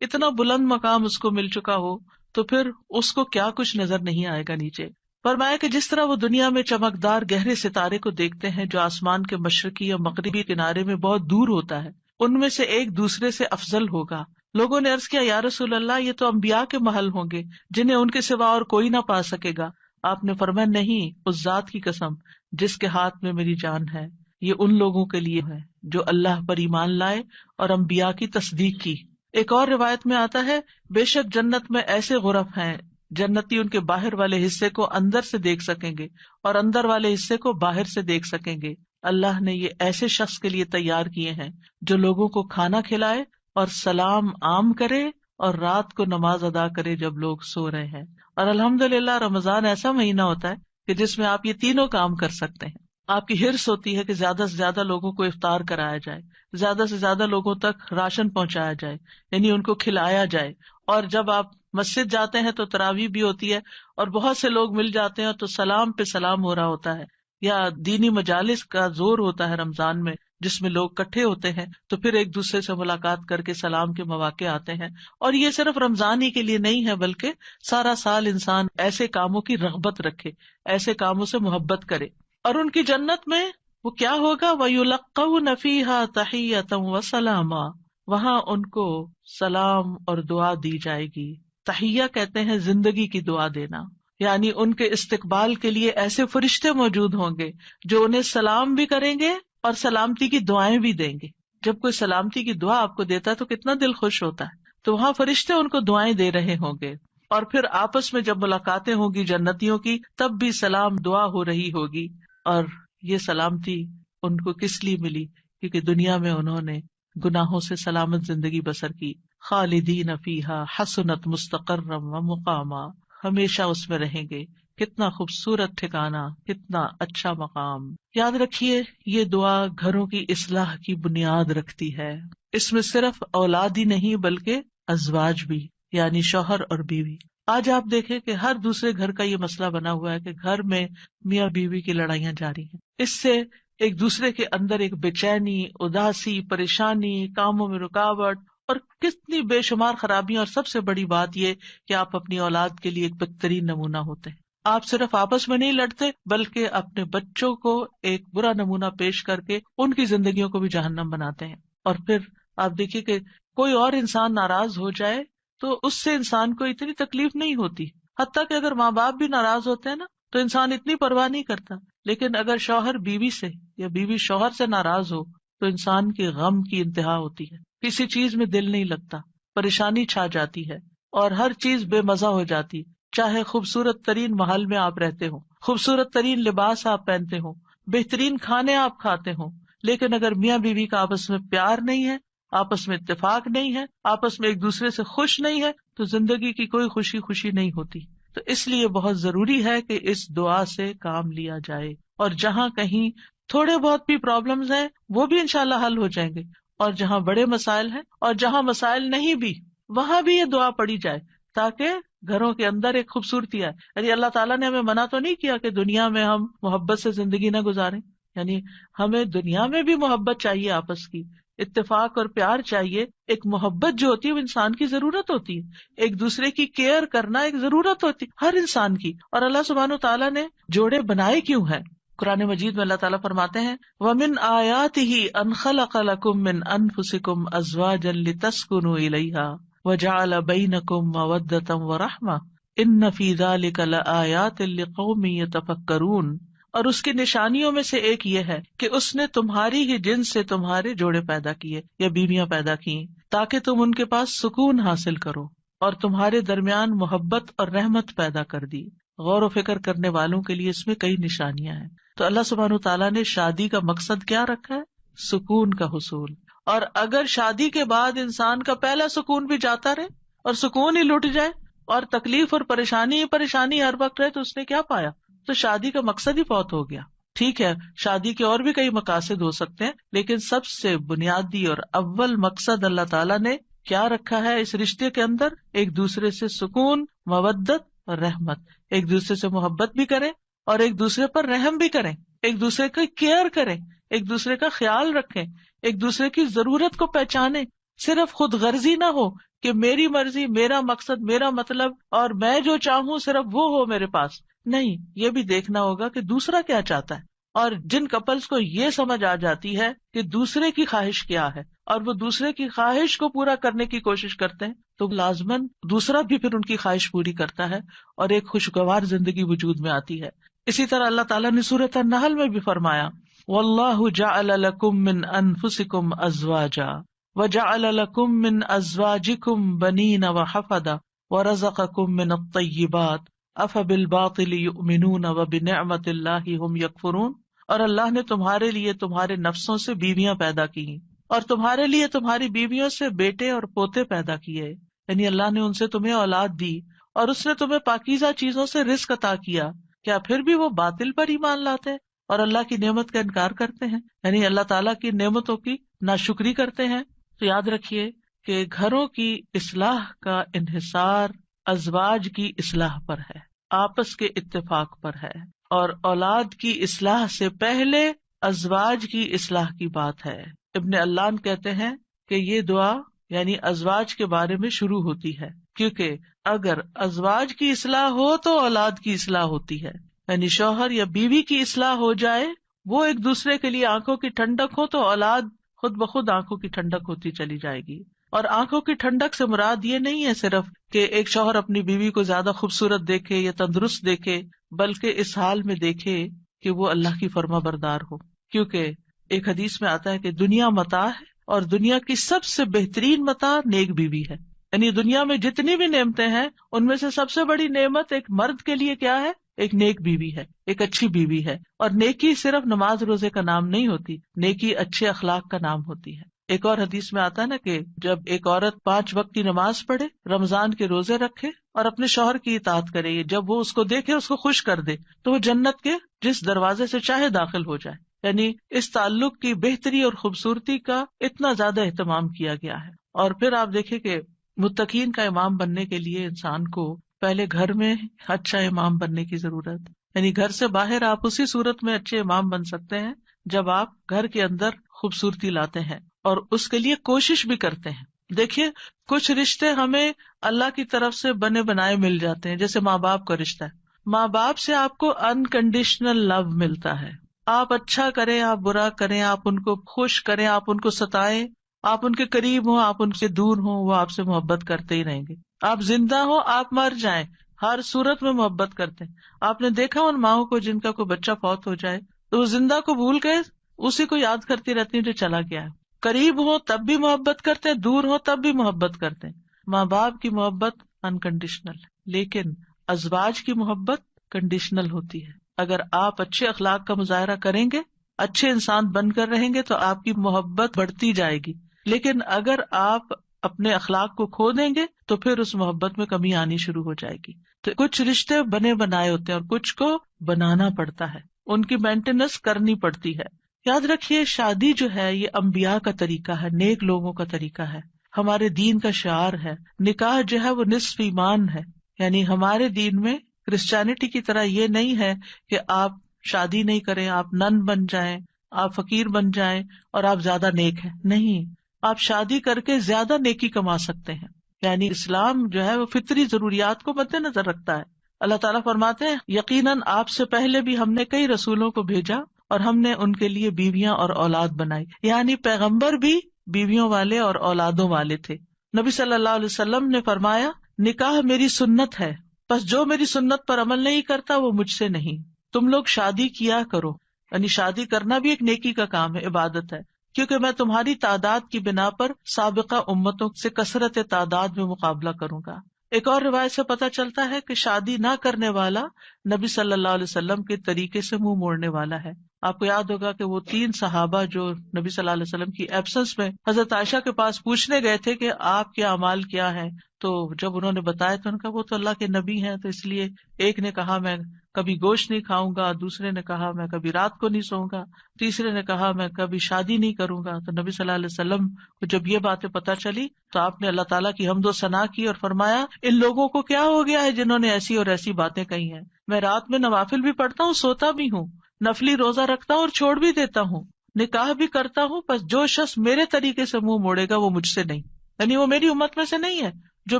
اتنا بلند مقام اس کو مل چکا ہو، تو پھر اس کو کیا کچھ نظر نہیں آئے گا نیچے. فرمایا کہ جس طرح وہ دنیا میں چمکدار گہرے ستارے کو دیکھتے ہیں جو آسمان کے مشرقی یا مغربی کنارے میں بہت دور ہوتا ہے، ان میں سے ایک دوسرے سے افضل ہوگا. لوگوں نے عرض کیا، یا رسول اللہ، یہ تو انبیاء کے محل ہوں گے جنہیں ان کے سوا اور کوئی نہ پا سکے گا. آپ نے فرمایا، نہیں، اس ذات کی قسم جس کے ہاتھ میں میری جان ہے، یہ ان لوگوں کے لیے ہے جو اللہ پر ایمان لائے اور انبیاء کی تصدیق کی. ایک اور روایت میں آتا ہے، بے شک جنت میں ایسے غرف ہیں، جنتی ان کے باہر والے حصے کو اندر سے دیکھ سکیں گے اور اندر والے حصے کو باہر سے دیکھ سکیں گے. اللہ نے یہ ایسے شخص کے لیے تیار کیے ہیں جو لوگوں کو کھانا کھلائے اور سلام عام کرے اور رات کو نماز ادا کرے جب لوگ سو رہے ہیں. اور الحمدللہ رمضان ایسا مہینہ ہوتا ہے کہ جس میں آپ یہ تینوں کام کر سکتے ہیں. آپ کی حرص ہوتی ہے کہ زیادہ سے زیادہ لوگوں کو افطار کرایا جائے، زیادہ سے زیادہ لوگوں تک راشن پہنچایا جائے، یعنی ان کو کھلایا جائے. اور جب آپ مسجد جاتے ہیں تو تراویح بھی ہوتی ہے اور بہت سے لوگ مل جاتے ہیں تو سلام پہ سلام ہو رہا ہوتا ہے. یا دینی مجالس کا زور ہوتا ہے رمضان میں، جس میں لوگ کٹھے ہوتے ہیں تو پھر ایک دوسرے سے ملاقات کر کے سلام کے مواقع آتے ہیں. اور یہ صرف رمضان ہی کے لیے نہیں ہے، بلکہ سارا سال انسان ایسے کاموں کی رغبت رکھے، ایسے کاموں سے محبت کرے. اور ان کی جنت میں وہ کیا ہوگا؟ وَيُلَقَّوْنَ فِيهَا تَحِيَّةً وَسَلَامًا، وہاں ان کو سلام اور دعا دی جائے گی. تحیہ کہتے ہیں زندگی کی دعا دینا، یعنی ان کے استقبال کے لیے ایسے فرشتے موجود ہوں گے جو انہیں سلام بھی کریں گے اور سلامتی کی دعائیں بھی دیں گے. جب کوئی سلامتی کی دعا آپ کو دیتا ہے تو کتنا دل خوش ہوتا ہے. تو وہاں فرشتے ان کو دعائیں دے رہے ہوں گے. اور پھر آپس میں جب ملاقاتیں ہوں گی جنتیوں کی، تب بھی سلام دعا ہو رہی ہوگی. اور یہ سلامتی ان کو کس لیے ملی؟ کیونکہ دنیا میں انہوں نے گناہوں سے سلامت زندگی بسر کی. خالدین فیہا حسنت مستقرا ومقاما، ہمیشہ اس میں رہیں گے. کتنا خوبصورت ٹھکانہ، کتنا اچھا مقام. یاد رکھیے، یہ دعا گھروں کی اصلاح کی بنیاد رکھتی ہے. اس میں صرف اولاد ہی نہیں بلکہ ازواج بھی، یعنی شوہر اور بیوی. آج آپ دیکھیں کہ ہر دوسرے گھر کا یہ مسئلہ بنا ہوا ہے کہ گھر میں میاں بیوی کی لڑائیاں جاری ہیں. اس سے ایک دوسرے کے اندر ایک بے چینی، اداسی، پریشانی، کاموں میں رکاوٹ اور کتنی بے شمار خرابیاں. اور سب سے بڑی بات یہ کہ آپ اپنی اولاد کے لیے ایک بہترین نمونہ ہوتے ہیں. آپ صرف آپس میں نہیں لڑتے بلکہ اپنے بچوں کو ایک برا نمونہ پیش کر کے ان کی زندگیوں کو بھی جہنم بناتے ہیں. اور پھر آپ دیکھیے کہ کوئی اور انسان ناراض ہو جائے تو اس سے انسان کو اتنی تکلیف نہیں ہوتی، حتیٰ کہ اگر ماں باپ بھی ناراض ہوتے ہیں نا تو انسان اتنی پرواہ نہیں کرتا، لیکن اگر شوہر بیوی سے یا بیوی شوہر سے ناراض ہو تو انسان کے غم کی انتہا ہوتی ہے، کسی چیز میں دل نہیں لگتا، پریشانی چھا جاتی ہے اور ہر چیز بے مزہ ہو جاتی. چاہے خوبصورت ترین محل میں آپ رہتے ہو، خوبصورت ترین لباس آپ پہنتے ہو، بہترین کھانے آپ کھاتے ہو، لیکن اگر میاں بیوی کا آپس میں پیار نہیں ہے، آپس میں اتفاق نہیں ہے، آپس میں ایک دوسرے سے خوش نہیں ہے تو زندگی کی کوئی خوشی نہیں ہوتی. تو اس لیے بہت ضروری ہے کہ اس دعا سے کام لیا جائے، اور جہاں کہیں تھوڑے بہت بھی پرابلمز ہیں وہ بھی انشاءاللہ حل ہو جائیں گے، اور جہاں بڑے مسائل ہیں اور جہاں مسائل نہیں بھی وہاں بھی یہ دعا پڑھی جائے تاکہ گھروں کے اندر ایک خوبصورتی آئے. یعنی اللہ تعالیٰ نے ہمیں منع تو نہیں کیا کہ دنیا میں ہم محبت سے زندگی نہ گزاریں، یعنی ہمیں دنیا میں بھی محبت چاہیے، آپس کی اتفاق اور پیار چاہیے. ایک محبت جو ہوتی ہے وہ انسان کی ضرورت ہوتی ہے، ایک دوسرے کی کیئر کرنا ایک ضرورت ہوتی ہے ہر انسان کی. اور اللہ سبحانہ تعالیٰ نے جوڑے بنائے کیوں ہیں؟ قرآن مجید میں اللہ تعالیٰ فرماتے ہیں وَمِنْ آيَاتِهِ أَنْ خَلَقَ لَكُم مِّنْ أَنفُسِكُمْ أَزْوَاجًا لِتَسْكُنُوا إِلَيْهَا وَجَعَلَ بَيْنَكُم مَّوَدَّةً وَرَحْمَةً إِنَّ فِي ذَلِكَ لَآيَاتٍ لِقَوْمٍ يَتَفَكَّرُونَ. اور اس کی نشانیوں میں سے ایک یہ ہے کہ اس نے تمہاری ہی جنس سے تمہارے جوڑے پیدا کیے یا بیویاں پیدا کی تاکہ تم ان کے پاس سکون حاصل کرو، اور تمہارے درمیان محبت اور رحمت پیدا کر دی. غور و فکر کرنے والوں کے لیے اس میں کئی نشانیاں ہیں. تو اللہ سبحانہ تعالیٰ نے شادی کا مقصد کیا رکھا ہے؟ سکون کا حصول. اور اگر شادی کے بعد انسان کا پہلا سکون بھی جاتا رہے اور سکون ہی لٹ جائے اور تکلیف اور پریشانی ہر وقت رہے تو اس نے کیا پایا؟ تو شادی کا مقصد ہی فوت ہو گیا. ٹھیک ہے، شادی کے اور بھی کئی مقاصد ہو سکتے ہیں، لیکن سب سے بنیادی اور اول مقصد اللہ تعالیٰ نے کیا رکھا ہے اس رشتے کے اندر؟ ایک دوسرے سے سکون، مودت اور رحمت. ایک دوسرے سے محبت بھی کریں اور ایک دوسرے پر رحم بھی کریں، ایک دوسرے کی کیئر کریں، ایک دوسرے کا خیال رکھیں، ایک دوسرے کی ضرورت کو پہچانیں. صرف خود غرضی نہ ہو کہ میری مرضی، میرا مقصد، میرا مطلب اور میں جو چاہوں صرف وہ ہو میرے پاس. نہیں، یہ بھی دیکھنا ہوگا کہ دوسرا کیا چاہتا ہے. اور جن کپلز کو یہ سمجھ آ جاتی ہے کہ دوسرے کی خواہش کیا ہے اور وہ دوسرے کی خواہش کو پورا کرنے کی کوشش کرتے ہیں تو لازماً دوسرا بھی پھر ان کی خواہش پوری کرتا ہے اور ایک خوشگوار زندگی وجود میں آتی ہے. اسی طرح اللہ تعالیٰ نے سورۃ النحل میں بھی فرمایا وَاللَّهُ جَعَلَ لَكُم مِّنْ أَنفُسِكُمْ أَزْوَاجًا وَجَعَلَ لَكُم مِّنْ أَزْوَاجِكُمْ بَنِينَ وَحَفَدَةً وَرَزَقَكُم مِّنَ الطَّيِّبَاتِ أَفَبِالْبَاطِلِ يُؤْمِنُونَ وَبِنِعْمَةِ اللَّهِ هُمْ يَكْفُرُونَ. اور اللہ نے تمہارے لیے تمہارے نفسوں سے بیویاں پیدا کی اور تمہارے لیے تمہاری بیویوں سے بیٹے اور پوتے پیدا کیے، یعنی اللہ نے ان سے تمہیں اولاد دی اور اس نے تمہیں پاکیزہ چیزوں سے رزق عطا کیا. کیا پھر بھی وہ باطل پر ایمان لاتے ہیں اور اللہ کی نعمت کا انکار کرتے ہیں، یعنی اللہ تعالیٰ کی نعمتوں کی ناشکری کرتے ہیں؟ تو یاد رکھیے کہ گھروں کی اصلاح کا انحصار ازواج کی اصلاح پر ہے، آپس کے اتفاق پر ہے، اور اولاد کی اصلاح سے پہلے ازواج کی اصلاح کی بات ہے. ابن علان کہتے ہیں کہ یہ دعا یعنی ازواج کے بارے میں شروع ہوتی ہے، کیونکہ اگر ازواج کی اصلاح ہو تو اولاد کی اصلاح ہوتی ہے. یعنی شوہر یا بیوی کی اصلاح ہو جائے، وہ ایک دوسرے کے لیے آنکھوں کی ٹھنڈک ہو تو اولاد خود بخود آنکھوں کی ٹھنڈک ہوتی چلی جائے گی. اور آنکھوں کی ٹھنڈک سے مراد یہ نہیں ہے صرف کہ ایک شوہر اپنی بیوی کو زیادہ خوبصورت دیکھے یا تندرست دیکھے، بلکہ اس حال میں دیکھے کہ وہ اللہ کی فرما بردار ہو. کیونکہ ایک حدیث میں آتا ہے کہ دنیا متاع ہے اور دنیا کی سب سے بہترین متاع نیک بیوی ہے. یعنی دنیا میں جتنی بھی نعمتیں ہیں ان میں سے سب سے بڑی نعمت ایک مرد کے لیے کیا ہے؟ ایک نیک بیوی ہے، ایک اچھی بیوی ہے. اور نیکی صرف نماز روزے کا نام نہیں ہوتی، نیکی اچھے اخلاق کا نام ہوتی ہے. ایک اور حدیث میں آتا ہے نا کہ جب ایک عورت 5 وقت کی نماز پڑھے، رمضان کے روزے رکھے اور اپنے شوہر کی اطاعت کرے، جب وہ اس کو دیکھے، اس کو خوش کر دے، تو وہ جنت کے جس دروازے سے چاہے داخل ہو جائے. یعنی اس تعلق کی بہتری اور خوبصورتی کا اتنا زیادہ اہتمام کیا گیا ہے. اور پھر آپ دیکھیں کہ متقین کا امام بننے کے لیے انسان کو پہلے گھر میں اچھا امام بننے کی ضرورت، یعنی گھر سے باہر آپ اسی صورت میں اچھے امام بن سکتے ہیں جب آپ گھر کے اندر خوبصورتی لاتے ہیں اور اس کے لیے کوشش بھی کرتے ہیں. دیکھیے کچھ رشتے ہمیں اللہ کی طرف سے بنے بنائے مل جاتے ہیں، جیسے ماں باپ کا رشتہ ہے. ماں باپ سے آپ کو انکنڈیشنل لو ملتا ہے. آپ اچھا کریں، آپ برا کریں، آپ ان کو خوش کریں، آپ ان کو ستائیں، آپ ان کے قریب ہوں، آپ ان سے دور ہوں، وہ آپ سے محبت کرتے ہی رہیں گے. آپ زندہ ہو، آپ مر جائیں، ہر صورت میں محبت کرتے ہیں. آپ نے دیکھا ان ماؤں کو جن کا کوئی بچہ فوت ہو جائے تو وہ زندہ کو بھول کے اسی کو یاد کرتی رہتی ہیں جو چلا گیا ہے. قریب ہو تب بھی محبت کرتے ہیں، دور ہو تب بھی محبت کرتے ہیں. ماں باپ کی محبت انکنڈیشنل، لیکن ازواج کی محبت کنڈیشنل ہوتی ہے. اگر آپ اچھے اخلاق کا مظاہرہ کریں گے، اچھے انسان بن کر رہیں گے تو آپ کی محبت بڑھتی جائے گی. لیکن اگر آپ اپنے اخلاق کو کھو دیں گے تو پھر اس محبت میں کمی آنی شروع ہو جائے گی. تو کچھ رشتے بنے بنائے ہوتے ہیں اور کچھ کو بنانا پڑتا ہے، ان کی مینٹیننس کرنی پڑتی ہے. یاد رکھیے شادی جو ہے یہ انبیاء کا طریقہ ہے، نیک لوگوں کا طریقہ ہے، ہمارے دین کا شعار ہے. نکاح جو ہے وہ نصف ایمان ہے. یعنی ہمارے دین میں کرسچینٹی کی طرح یہ نہیں ہے کہ آپ شادی نہیں کریں، آپ نن بن جائیں، آپ فقیر بن جائیں اور آپ زیادہ نیک ہیں. نہیں، آپ شادی کر کے زیادہ نیکی کما سکتے ہیں. یعنی اسلام جو ہے وہ فطری ضروریات کو مد نظر رکھتا ہے. اللہ تعالیٰ فرماتے ہیں یقیناً آپ سے پہلے بھی ہم نے کئی رسولوں کو بھیجا اور ہم نے ان کے لیے بیویاں اور اولاد بنائی. یعنی پیغمبر بھی بیویوں والے اور اولادوں والے تھے. نبی صلی اللہ علیہ وسلم نے فرمایا نکاح میری سنت ہے، بس جو میری سنت پر عمل نہیں کرتا وہ مجھ سے نہیں. تم لوگ شادی کیا کرو. یعنی شادی کرنا بھی ایک نیکی کا کام ہے، عبادت ہے، کیونکہ میں تمہاری تعداد کی بنا پر سابقہ امتوں سے کثرت تعداد میں مقابلہ کروں گا. ایک اور روایت سے پتہ چلتا ہے کہ شادی نہ کرنے والا نبی صلی اللہ علیہ وسلم کے طریقے سے منہ موڑنے والا ہے. آپ کو یاد ہوگا کہ وہ 3 صحابہ جو نبی صلی اللہ علیہ وسلم کی ایبسنس میں حضرت عائشہ کے پاس پوچھنے گئے تھے کہ آپ کے اعمال کیا ہیں، تو جب انہوں نے بتایا تو ان کا وہ تو اللہ کے نبی ہیں، تو اس لیے ایک نے کہا میں کبھی گوشت نہیں کھاؤں گا، دوسرے نے کہا میں کبھی رات کو نہیں سوؤں گا، تیسرے نے کہا میں کبھی شادی نہیں کروں گا. تو نبی صلی اللہ علیہ وسلم کو جب یہ باتیں پتہ چلی تو آپ نے اللہ تعالیٰ کی حمد و ثنا کی اور فرمایا ان لوگوں کو کیا ہو گیا ہے جنہوں نے ایسی اور ایسی باتیں کہی ہیں. میں رات میں نوافل بھی پڑھتا ہوں، سوتا بھی ہوں، نفلی روزہ رکھتا ہوں اور چھوڑ بھی دیتا ہوں، نکاح بھی کرتا ہوں، بس جو شخص میرے طریقے سے منہ موڑے گا وہ مجھ سے نہیں. یعنی وہ میری امت میں سے نہیں ہے جو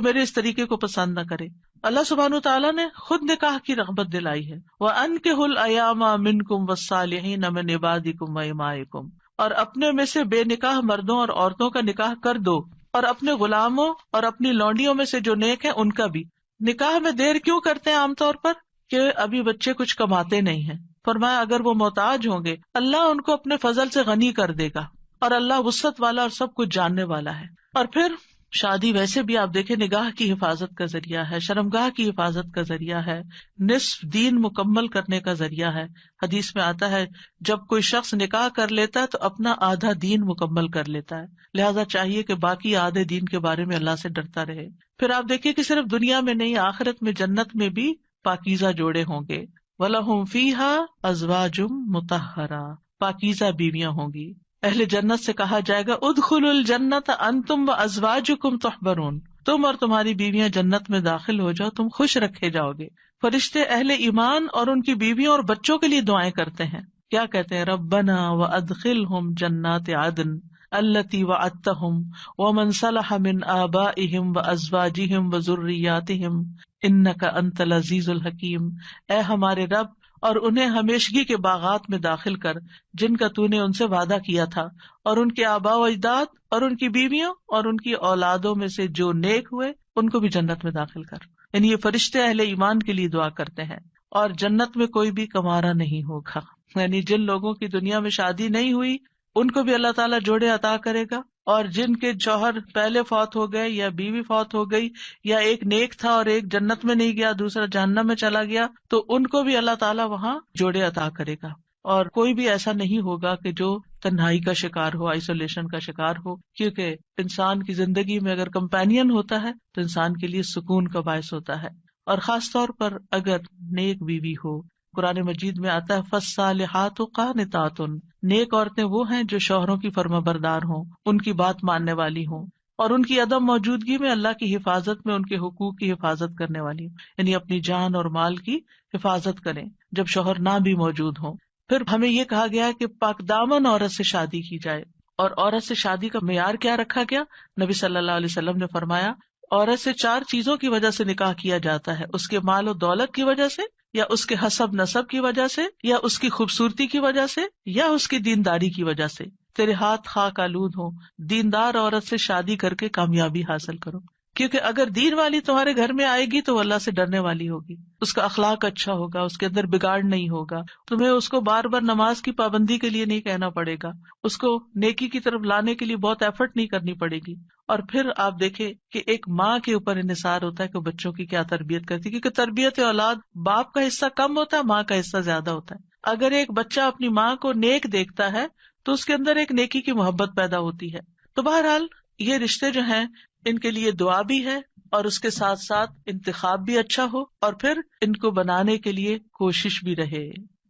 میرے اس طریقے کو پسند نہ کرے. اللہ سبحانہ تعالیٰ نے خود نکاح کی رغبت دلائی ہے. وَأَنكِحُوا الْأَيَامَ مِنكُمْ وَالصَّالِحِينَ مِنْ عِبَادِكُمْ وَإِمَائِكُمْ، اور اپنے میں سے بے نکاح مردوں اور عورتوں کا نکاح کر دو، اور اپنے غلاموں اور اپنی لونڈیوں میں سے جو نیک ہیں ان کا بھی. نکاح میں دیر کیوں کرتے ہیں عام طور پر؟ کہ ابھی بچے کچھ کماتے نہیں ہیں. فرمایا اگر وہ محتاج ہوں گے اللہ ان کو اپنے فضل سے غنی کر دے گا، اور اللہ وسعت والا اور سب کچھ جاننے والا ہے. اور پھر شادی ویسے بھی آپ دیکھیں نگاہ کی حفاظت کا ذریعہ ہے، شرمگاہ کی حفاظت کا ذریعہ ہے، نصف دین مکمل کرنے کا ذریعہ ہے. حدیث میں آتا ہے جب کوئی شخص نکاح کر لیتا ہے تو اپنا آدھا دین مکمل کر لیتا ہے، لہذا چاہیے کہ باقی آدھے دین کے بارے میں اللہ سے ڈرتا رہے. پھر آپ دیکھیے کہ صرف دنیا میں نہیں، آخرت میں جنت میں بھی پاکیزہ جوڑے ہوں گے. وَلَهُمْ فِيهَا أَزْوَاجٌ مُطَهَّرَةٌ، پاکیزہ بیویاں ہوں گی. اہل جنت سے کہا جائے گا ادخلوا الجنت انتم وازواجکم تحبرون، تم اور تمہاری بیویاں جنت میں داخل ہو جاؤ، تم خوش رکھے جاؤ گے. فرشتے اہل ایمان اور ان کی بیویوں اور بچوں کے لیے دعائیں کرتے ہیں. کیا کہتے ہیں؟ ربنا وادخلہم جنات عدن التی وعدتہم ومن صلح من آبائہم وازواجہم وذریاتہم انک انت العزیز الحکیم. اے ہمارے رب، اور انہیں ہمیشگی کے باغات میں داخل کر جن کا تو نے ان سے وعدہ کیا تھا، اور ان کے آباء و اجداد اور ان کی بیویوں اور ان کی اولادوں میں سے جو نیک ہوئے ان کو بھی جنت میں داخل کر. یعنی یہ فرشتے اہل ایمان کے لیے دعا کرتے ہیں. اور جنت میں کوئی بھی کمارا نہیں ہوگا، یعنی جن لوگوں کی دنیا میں شادی نہیں ہوئی ان کو بھی اللہ تعالیٰ جوڑے عطا کرے گا، اور جن کے شوہر پہلے فوت ہو گئے یا بیوی فوت ہو گئی، یا ایک نیک تھا اور ایک جنت میں نہیں گیا دوسرا جہنم میں چلا گیا، تو ان کو بھی اللہ تعالیٰ وہاں جوڑے عطا کرے گا. اور کوئی بھی ایسا نہیں ہوگا کہ جو تنہائی کا شکار ہو، آئسولیشن کا شکار ہو، کیونکہ انسان کی زندگی میں اگر کمپینین ہوتا ہے تو انسان کے لیے سکون کا باعث ہوتا ہے. اور خاص طور پر اگر نیک بیوی ہو. قرآن مجید میں آتا ہے فالصالحات قانتات، نیک عورتیں وہ ہیں جو شوہروں کی فرما بردار ہوں، ان کی بات ماننے والی ہوں، اور ان کی عدم موجودگی میں اللہ کی حفاظت میں ان کے حقوق کی حفاظت کرنے والی ہوں، یعنی اپنی جان اور مال کی حفاظت کریں جب شوہر نہ بھی موجود ہوں. پھر ہمیں یہ کہا گیا کہ پاک دامن عورت سے شادی کی جائے. اور عورت سے شادی کا معیار کیا رکھا گیا؟ نبی صلی اللہ علیہ وسلم نے فرمایا عورت سے 4 چیزوں کی وجہ سے نکاح کیا جاتا ہے، اس کے مال و دولت کی وجہ سے، یا اس کے حسب نسب کی وجہ سے، یا اس کی خوبصورتی کی وجہ سے، یا اس کی دینداری کی وجہ سے، تیرے ہاتھ خاک آلود ہوں، دیندار عورت سے شادی کر کے کامیابی حاصل کرو، کیونکہ اگر دین والی تمہارے گھر میں آئے گی تو وہ اللہ سے ڈرنے والی ہوگی، اس کا اخلاق اچھا ہوگا، اس کے اندر بگاڑ نہیں ہوگا، تمہیں اس کو بار بار نماز کی پابندی کے لیے نہیں کہنا پڑے گا، اس کو نیکی کی طرف لانے کے لیے بہت ایفرٹ نہیں کرنی پڑے گی۔ اور پھر آپ دیکھیں کہ ایک ماں کے اوپر انحصار ہوتا ہے کہ بچوں کی کیا تربیت کرتی ہے، کیونکہ تربیت اولاد باپ کا حصہ کم ہوتا ہے، ماں کا حصہ زیادہ ہوتا ہے۔ اگر ایک بچہ اپنی ماں کو نیک دیکھتا ہے تو اس کے اندر ایک نیکی کی محبت پیدا ہوتی ہے۔ تو بہرحال یہ رشتے جو ہیں ان کے لیے دعا بھی ہے، اور اس کے ساتھ ساتھ انتخاب بھی اچھا ہو، اور پھر ان کو بنانے کے لیے کوشش بھی رہے۔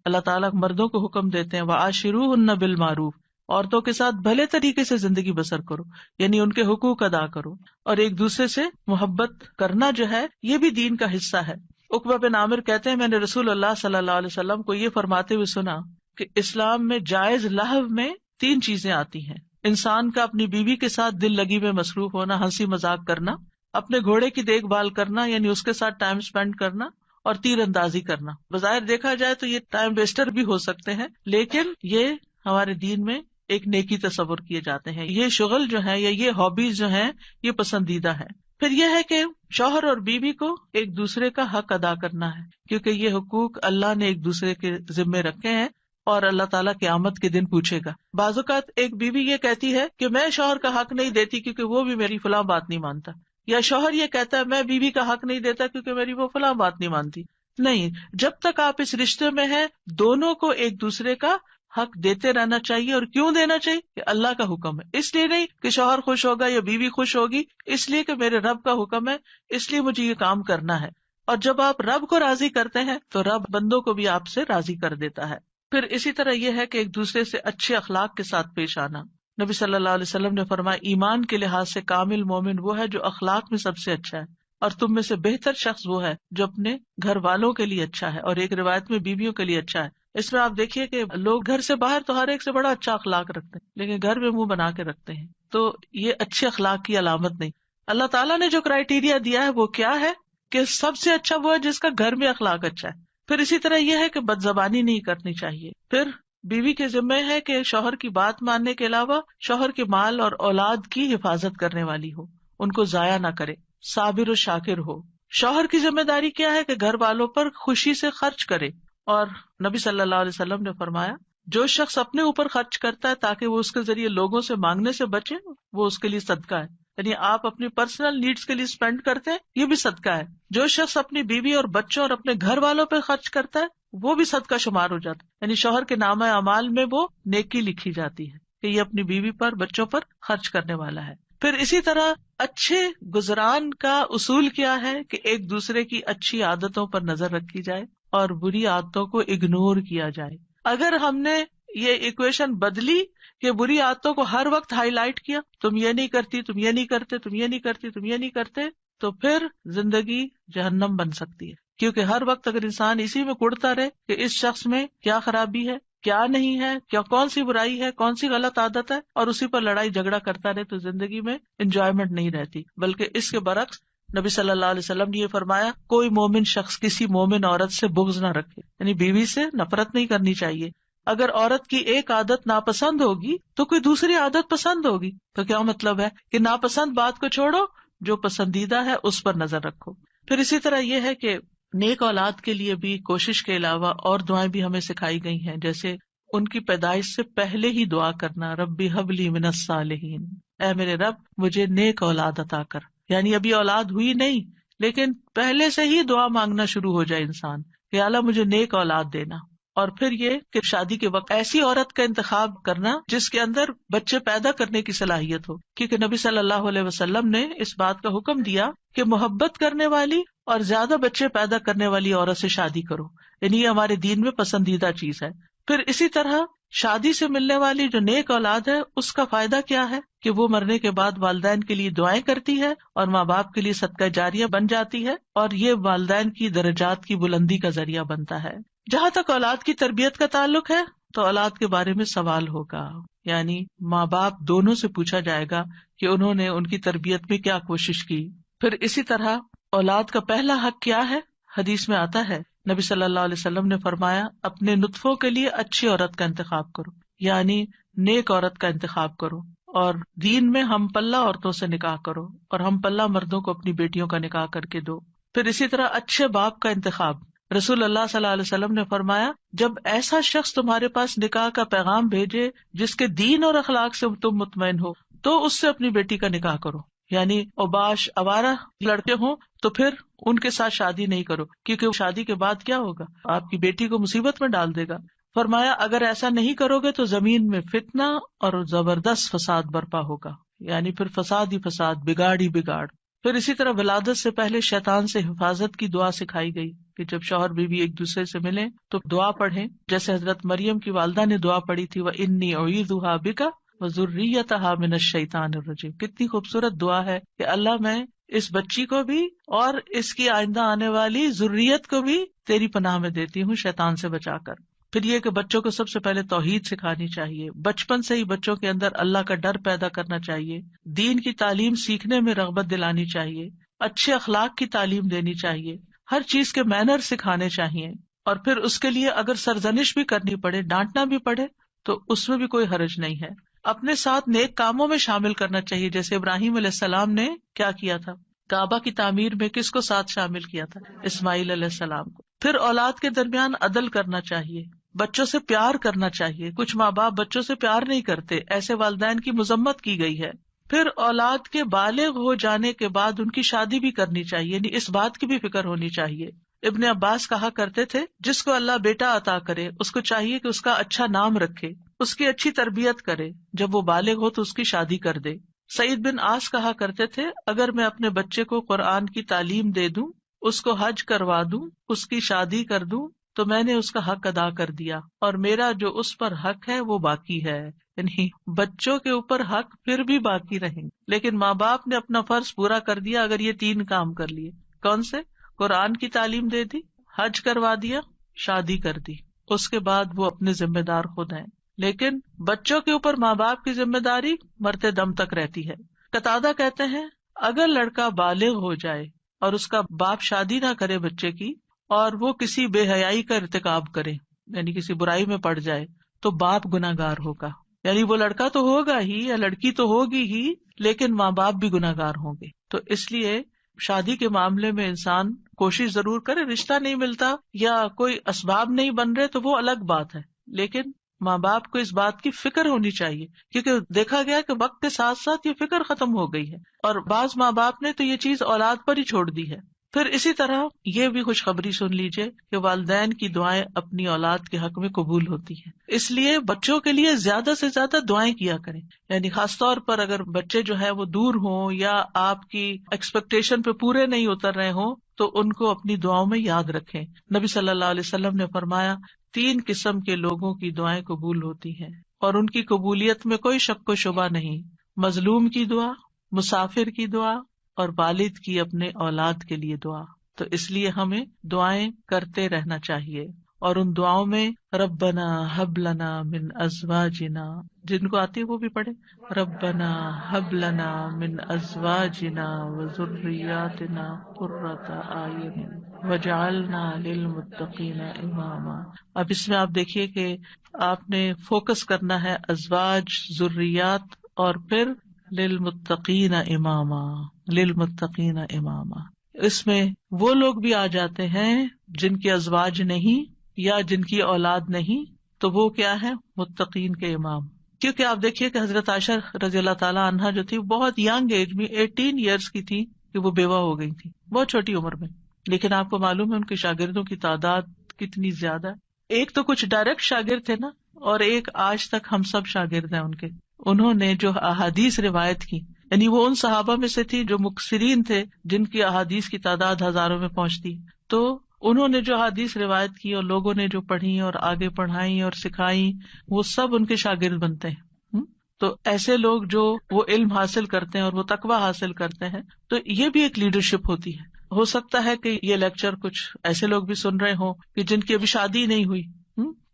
اللہ تعالیٰ مردوں کو حکم دیتے ہیں وَعَاشِرُوهُنَّ بِالْمَعْرُوفِ، عورتوں کے ساتھ بھلے طریقے سے زندگی بسر کرو، یعنی ان کے حقوق ادا کرو، اور ایک دوسرے سے محبت کرنا جو ہے یہ بھی دین کا حصہ ہے۔ عقبہ بن عامر کہتے ہیں میں نے رسول اللہ صلی اللہ علیہ وسلم کو یہ فرماتے ہوئے سنا کہ اسلام میں جائز لہو میں 3 چیزیں آتی ہیں: انسان کا اپنی بیوی کے ساتھ دل لگی میں مصروف ہونا، ہنسی مذاق کرنا، اپنے گھوڑے کی دیکھ بھال کرنا یعنی اس کے ساتھ ٹائم سپینڈ کرنا، اور تیر اندازی کرنا۔ بظاہر دیکھا جائے تو یہ ٹائم ویسٹر بھی ہو سکتے ہیں، لیکن یہ ہمارے دین میں ایک نیکی تصور کیے جاتے ہیں۔ یہ شغل جو ہے یا یہ ہابیز جو ہیں یہ پسندیدہ ہے۔ پھر یہ ہے کہ شوہر اور بیوی کو ایک دوسرے کا حق ادا کرنا ہے، کیونکہ یہ حقوق اللہ نے ایک دوسرے کے ذمے رکھے ہیں اور اللہ تعالیٰ قیامت کے دن پوچھے گا۔ بعض اوقات ایک بیوی یہ کہتی ہے کہ میں شوہر کا حق نہیں دیتی کیونکہ وہ بھی میری فلاں بات نہیں مانتا، یا شوہر یہ کہتا ہے میں بیوی کا حق نہیں دیتا کیونکہ میری وہ فلاں بات نہیں مانتی۔ نہیں، جب تک آپ اس رشتے میں ہیں دونوں کو ایک دوسرے کا حق دیتے رہنا چاہیے۔ اور کیوں دینا چاہیے؟ کہ اللہ کا حکم ہے، اس لیے نہیں کہ شوہر خوش ہوگا یا بیوی خوش ہوگی، اس لیے کہ میرے رب کا حکم ہے، اس لیے مجھے یہ کام کرنا ہے۔ اور جب آپ رب کو راضی کرتے ہیں تو رب بندوں کو بھی آپ سے راضی کر دیتا ہے۔ پھر اسی طرح یہ ہے کہ ایک دوسرے سے اچھے اخلاق کے ساتھ پیش آنا۔ نبی صلی اللہ علیہ وسلم نے فرمایا ایمان کے لحاظ سے کامل مومن وہ ہے جو اخلاق میں سب سے اچھا ہے، اور تم میں سے بہتر شخص وہ ہے جو اپنے گھر والوں کے لیے اچھا ہے، اور ایک روایت میں بیویوں کے لیے اچھا ہے۔ اس میں آپ دیکھیے کہ لوگ گھر سے باہر تو ہر ایک سے بڑا اچھا اخلاق رکھتے ہیں، لیکن گھر میں منہ بنا کے رکھتے ہیں، تو یہ اچھے اخلاق کی علامت نہیں۔ اللہ تعالیٰ نے جو کرائیٹیریا دیا ہے وہ کیا ہے کہ سب سے اچھا وہ ہے جس کا گھر میں اخلاق اچھا ہے۔ پھر اسی طرح یہ ہے کہ بد زبانی نہیں کرنی چاہیے۔ پھر بیوی کے ذمہ ہے کہ شوہر کی بات ماننے کے علاوہ شوہر کے مال اور اولاد کی حفاظت کرنے والی ہو، ان کو ضائع نہ کرے، صابر و شاکر ہو۔ شوہر کی ذمہ داری کیا ہے کہ گھر والوں پر خوشی سے خرچ کرے، اور نبی صلی اللہ علیہ وسلم نے فرمایا جو شخص اپنے اوپر خرچ کرتا ہے تاکہ وہ اس کے ذریعے لوگوں سے مانگنے سے بچے، وہ اس کے لیے صدقہ ہے۔ یعنی آپ اپنی پرسنل نیڈز کے لیے اسپینڈ کرتے ہیں، یہ بھی صدقہ ہے۔ جو شخص اپنی بیوی اور بچوں اور اپنے گھر والوں پہ خرچ کرتا ہے وہ بھی صدقہ شمار ہو جاتا ہے، یعنی شوہر کے نامہ اعمال میں وہ نیکی لکھی جاتی ہے کہ یہ اپنی بیوی پر بچوں پر خرچ کرنے والا ہے۔ پھر اسی طرح اچھے گزران کا اصول کیا ہے کہ ایک دوسرے کی اچھی عادتوں پر نظر رکھی جائے اور بری عادتوں کو اگنور کیا جائے۔ اگر ہم نے یہ ایکویشن بدلی کہ بری عادتوں کو ہر وقت ہائی لائٹ کیا، تم یہ نہیں کرتی، تم یہ نہیں کرتے، تم یہ نہیں کرتی، تم یہ نہیں کرتے، تو پھر زندگی جہنم بن سکتی ہے۔ کیونکہ ہر وقت اگر انسان اسی میں کڑتا رہے کہ اس شخص میں کیا خرابی ہے، کیا نہیں ہے، کیا کون سی برائی ہے، کون سی غلط عادت ہے، اور اسی پر لڑائی جھگڑا کرتا رہے، تو زندگی میں انجوائمنٹ نہیں رہتی۔ بلکہ اس کے برعکس نبی صلی اللہ علیہ وسلم نے یہ فرمایا کوئی مومن شخص کسی مومن عورت سے بغض نہ رکھے، یعنی بیوی سے نفرت نہیں کرنی چاہیے۔ اگر عورت کی ایک عادت ناپسند ہوگی تو کوئی دوسری عادت پسند ہوگی، تو کیا مطلب ہے کہ ناپسند بات کو چھوڑو، جو پسندیدہ ہے اس پر نظر رکھو۔ پھر اسی طرح یہ ہے کہ نیک اولاد کے لیے بھی کوشش کے علاوہ اور دعائیں بھی ہمیں سکھائی گئی ہیں، جیسے ان کی پیدائش سے پہلے ہی دعا کرنا، ربی حب لی من الصالحین، اے میرے رب مجھے نیک اولاد عطا کر۔ یعنی ابھی اولاد ہوئی نہیں لیکن پہلے سے ہی دعا مانگنا شروع ہو جائے انسان کہ اللہ مجھے نیک اولاد دینا۔ اور پھر یہ کہ شادی کے وقت ایسی عورت کا انتخاب کرنا جس کے اندر بچے پیدا کرنے کی صلاحیت ہو، کیونکہ نبی صلی اللہ علیہ وسلم نے اس بات کا حکم دیا کہ محبت کرنے والی اور زیادہ بچے پیدا کرنے والی عورت سے شادی کرو، یعنی یہ ہمارے دین میں پسندیدہ چیز ہے۔ پھر اسی طرح شادی سے ملنے والی جو نیک اولاد ہے اس کا فائدہ کیا ہے کہ وہ مرنے کے بعد والدین کے لیے دعائیں کرتی ہے اور ماں باپ کے لیے صدقہ جاریہ بن جاتی ہے، اور یہ والدین کی درجات کی بلندی کا ذریعہ بنتا ہے۔ جہاں تک اولاد کی تربیت کا تعلق ہے تو اولاد کے بارے میں سوال ہوگا، یعنی ماں باپ دونوں سے پوچھا جائے گا کہ انہوں نے ان کی تربیت میں کیا کوشش کی۔ پھر اسی طرح اولاد کا پہلا حق کیا ہے؟ حدیث میں آتا ہے نبی صلی اللہ علیہ وسلم نے فرمایا اپنے نطفوں کے لیے اچھی عورت کا انتخاب کرو، یعنی نیک عورت کا انتخاب کرو، اور دین میں ہم پلہ عورتوں سے نکاح کرو اور ہم پلہ مردوں کو اپنی بیٹیوں کا نکاح کر کے دو۔ پھر اسی طرح اچھے باپ کا انتخاب، رسول اللہ صلی اللہ علیہ وسلم نے فرمایا جب ایسا شخص تمہارے پاس نکاح کا پیغام بھیجے جس کے دین اور اخلاق سے تم مطمئن ہو تو اس سے اپنی بیٹی کا نکاح کرو، یعنی اوباش آوارہ لڑکے ہوں تو پھر ان کے ساتھ شادی نہیں کرو، کیونکہ شادی کے بعد کیا ہوگا، آپ کی بیٹی کو مصیبت میں ڈال دے گا۔ فرمایا اگر ایسا نہیں کرو گے تو زمین میں فتنہ اور زبردست فساد برپا ہوگا، یعنی پھر فساد ہی فساد، بگاڑ ہی بگاڑ۔ پھر اسی طرح ولادت سے پہلے شیطان سے حفاظت کی دعا سکھائی گئی کہ جب شوہر بیوی ایک دوسرے سے ملیں تو دعا پڑھیں، جیسے حضرت مریم کی والدہ نے دعا پڑھی تھی وَإِنِّي أُعِيذُهَا بِكَ وَذُرِّيَّتَهَا مِنَ الشَّيْطَانِ الرَّجِيمِ۔ کتنی خوبصورت دعا ہے کہ اللہ میں اس بچی کو بھی اور اس کی آئندہ آنے والی ذریت کو بھی تیری پناہ میں دیتی ہوں شیطان سے بچا کر۔ پھر یہ کہ بچوں کو سب سے پہلے توحید سکھانی چاہیے، بچپن سے ہی بچوں کے اندر اللہ کا ڈر پیدا کرنا چاہیے، دین کی تعلیم سیکھنے میں رغبت دلانی چاہیے، اچھے اخلاق کی تعلیم دینی چاہیے، ہر چیز کے مینر سکھانے چاہیے، اور پھر اس کے لیے اگر سرزنش بھی کرنی پڑے، ڈانٹنا بھی پڑے تو اس میں بھی کوئی حرج نہیں ہے۔ اپنے ساتھ نیک کاموں میں شامل کرنا چاہیے، جیسے ابراہیم علیہ السلام نے کیا کیا تھا، کعبہ کی تعمیر میں کس کو ساتھ شامل کیا تھا، اسماعیل علیہ السلام کو۔ پھر اولاد کے درمیان عدل کرنا چاہیے، بچوں سے پیار کرنا چاہیے، کچھ ماں باپ بچوں سے پیار نہیں کرتے، ایسے والدین کی مذمت کی گئی ہے۔ پھر اولاد کے بالغ ہو جانے کے بعد ان کی شادی بھی کرنی چاہیے، یعنی اس بات کی بھی فکر ہونی چاہیے۔ ابن عباس کہا کرتے تھے جس کو اللہ بیٹا عطا کرے اس کو چاہیے کہ اس کا اچھا نام رکھے، اس کی اچھی تربیت کرے، جب وہ بالغ ہو تو اس کی شادی کر دے۔ سعید بن عاص کہا کرتے تھے اگر میں اپنے بچے کو قرآن کی تعلیم دے دوں، اس کو حج کروا دوں، اس کی شادی کر دوں تو میں نے اس کا حق ادا کر دیا، اور میرا جو اس پر حق ہے وہ باقی ہے۔ یعنی بچوں کے اوپر حق پھر بھی باقی رہیں گے، لیکن ماں باپ نے اپنا فرض پورا کر دیا اگر یہ 3 کام کر لیے۔ کون سے؟ قرآن کی تعلیم دے دی، حج کروا دیا، شادی کر دی، اس کے بعد وہ اپنے ذمہ دار خود ہیں۔ لیکن بچوں کے اوپر ماں باپ کی ذمہ داری مرتے دم تک رہتی ہے۔ قتادہ کہتے ہیں اگر لڑکا بالغ ہو جائے اور اس کا باپ شادی نہ کرے بچے کی، اور وہ کسی بے حیائی کا ارتکاب کرے، یعنی کسی برائی میں پڑ جائے، تو باپ گناہگار ہوگا، یعنی وہ لڑکا تو ہوگا ہی یا لڑکی تو ہوگی ہی، لیکن ماں باپ بھی گناہگار ہوں گے۔ تو اس لیے شادی کے معاملے میں انسان کوشش ضرور کرے، رشتہ نہیں ملتا یا کوئی اسباب نہیں بن رہے تو وہ الگ بات ہے، لیکن ماں باپ کو اس بات کی فکر ہونی چاہیے، کیونکہ دیکھا گیا کہ وقت کے ساتھ ساتھ یہ فکر ختم ہو گئی ہے، اور بعض ماں باپ نے تو یہ چیز اولاد پر ہی چھوڑ دی ہے۔ پھر اسی طرح یہ بھی خوشخبری سن لیجئے کہ والدین کی دعائیں اپنی اولاد کے حق میں قبول ہوتی ہیں، اس لیے بچوں کے لیے زیادہ سے زیادہ دعائیں کیا کریں، یعنی خاص طور پر اگر بچے جو ہے وہ دور ہوں یا آپ کی ایکسپیکٹیشن پہ پورے نہیں اتر رہے ہوں تو ان کو اپنی دعاؤں میں یاد رکھیں۔ نبی صلی اللہ علیہ وسلم نے فرمایا 3 قسم کے لوگوں کی دعائیں قبول ہوتی ہیں اور ان کی قبولیت میں کوئی شک و شبہ نہیں، مظلوم کی دعا، مسافر کی دعا، اور والد کی اپنے اولاد کے لیے دعا۔ تو اس لیے ہمیں دعائیں کرتے رہنا چاہیے، اور ان دعاؤں میں ربنا ہب لنا من ازواجنا، جن کو آتی ہے وہ بھی پڑھے، ربنا ہب لنا من ازواجنا وذریاتنا قرۃ اعین وجعلنا للمتقین اماما۔ اب اس میں آپ دیکھیے کہ آپ نے فوکس کرنا ہے ازواج، ذریات، اور پھر للمتقین اماما، للمتقین اماما۔ اس میں وہ لوگ بھی آ جاتے ہیں جن کے ازواج نہیں یا جن کی اولاد نہیں، تو وہ کیا ہے؟ متقین کے امام۔ کیونکہ آپ دیکھیے کہ حضرت عائشہ رضی اللہ تعالیٰ عنہا جو تھی بہت ینگ ایج میں 18 ایئرس کی تھی کہ وہ بیوہ ہو گئی تھی، بہت چھوٹی عمر میں، لیکن آپ کو معلوم ہے ان کے شاگردوں کی تعداد کتنی زیادہ ہے۔ ایک تو کچھ ڈائریکٹ شاگرد تھے نا، اور ایک آج تک ہم سب شاگرد ہیں ان کے۔ انہوں نے جو احادیث روایت کی، یعنی وہ ان صحابہ میں سے تھی جو مکثرین تھے، جن کی احادیث کی تعداد ہزاروں میں پہنچتی، تو انہوں نے جو احادیث روایت کی اور لوگوں نے جو پڑھی اور آگے پڑھائی اور سکھائی، وہ سب ان کے شاگرد بنتے ہیں۔ تو ایسے لوگ جو وہ علم حاصل کرتے ہیں اور وہ تقویٰ حاصل کرتے ہیں، تو یہ بھی ایک لیڈرشپ ہوتی ہے۔ ہو سکتا ہے کہ یہ لیکچر کچھ ایسے لوگ بھی سن رہے ہوں کہ جن کی ابھی شادی نہیں ہوئی،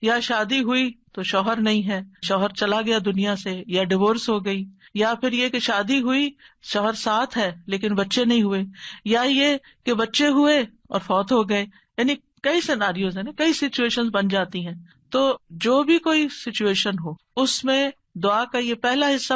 یا شادی ہوئی تو شوہر نہیں ہے، شوہر چلا گیا دنیا سے، یا ڈیورس ہو گئی، یا پھر یہ کہ شادی ہوئی شوہر ساتھ ہے لیکن بچے نہیں ہوئے، یا یہ کہ بچے ہوئے اور فوت ہو گئے، یعنی کئی سیناریوز ہیں نا، کئی سچویشن بن جاتی ہیں. تو جو بھی کوئی سچویشن ہو اس میں دعا کا یہ پہلا حصہ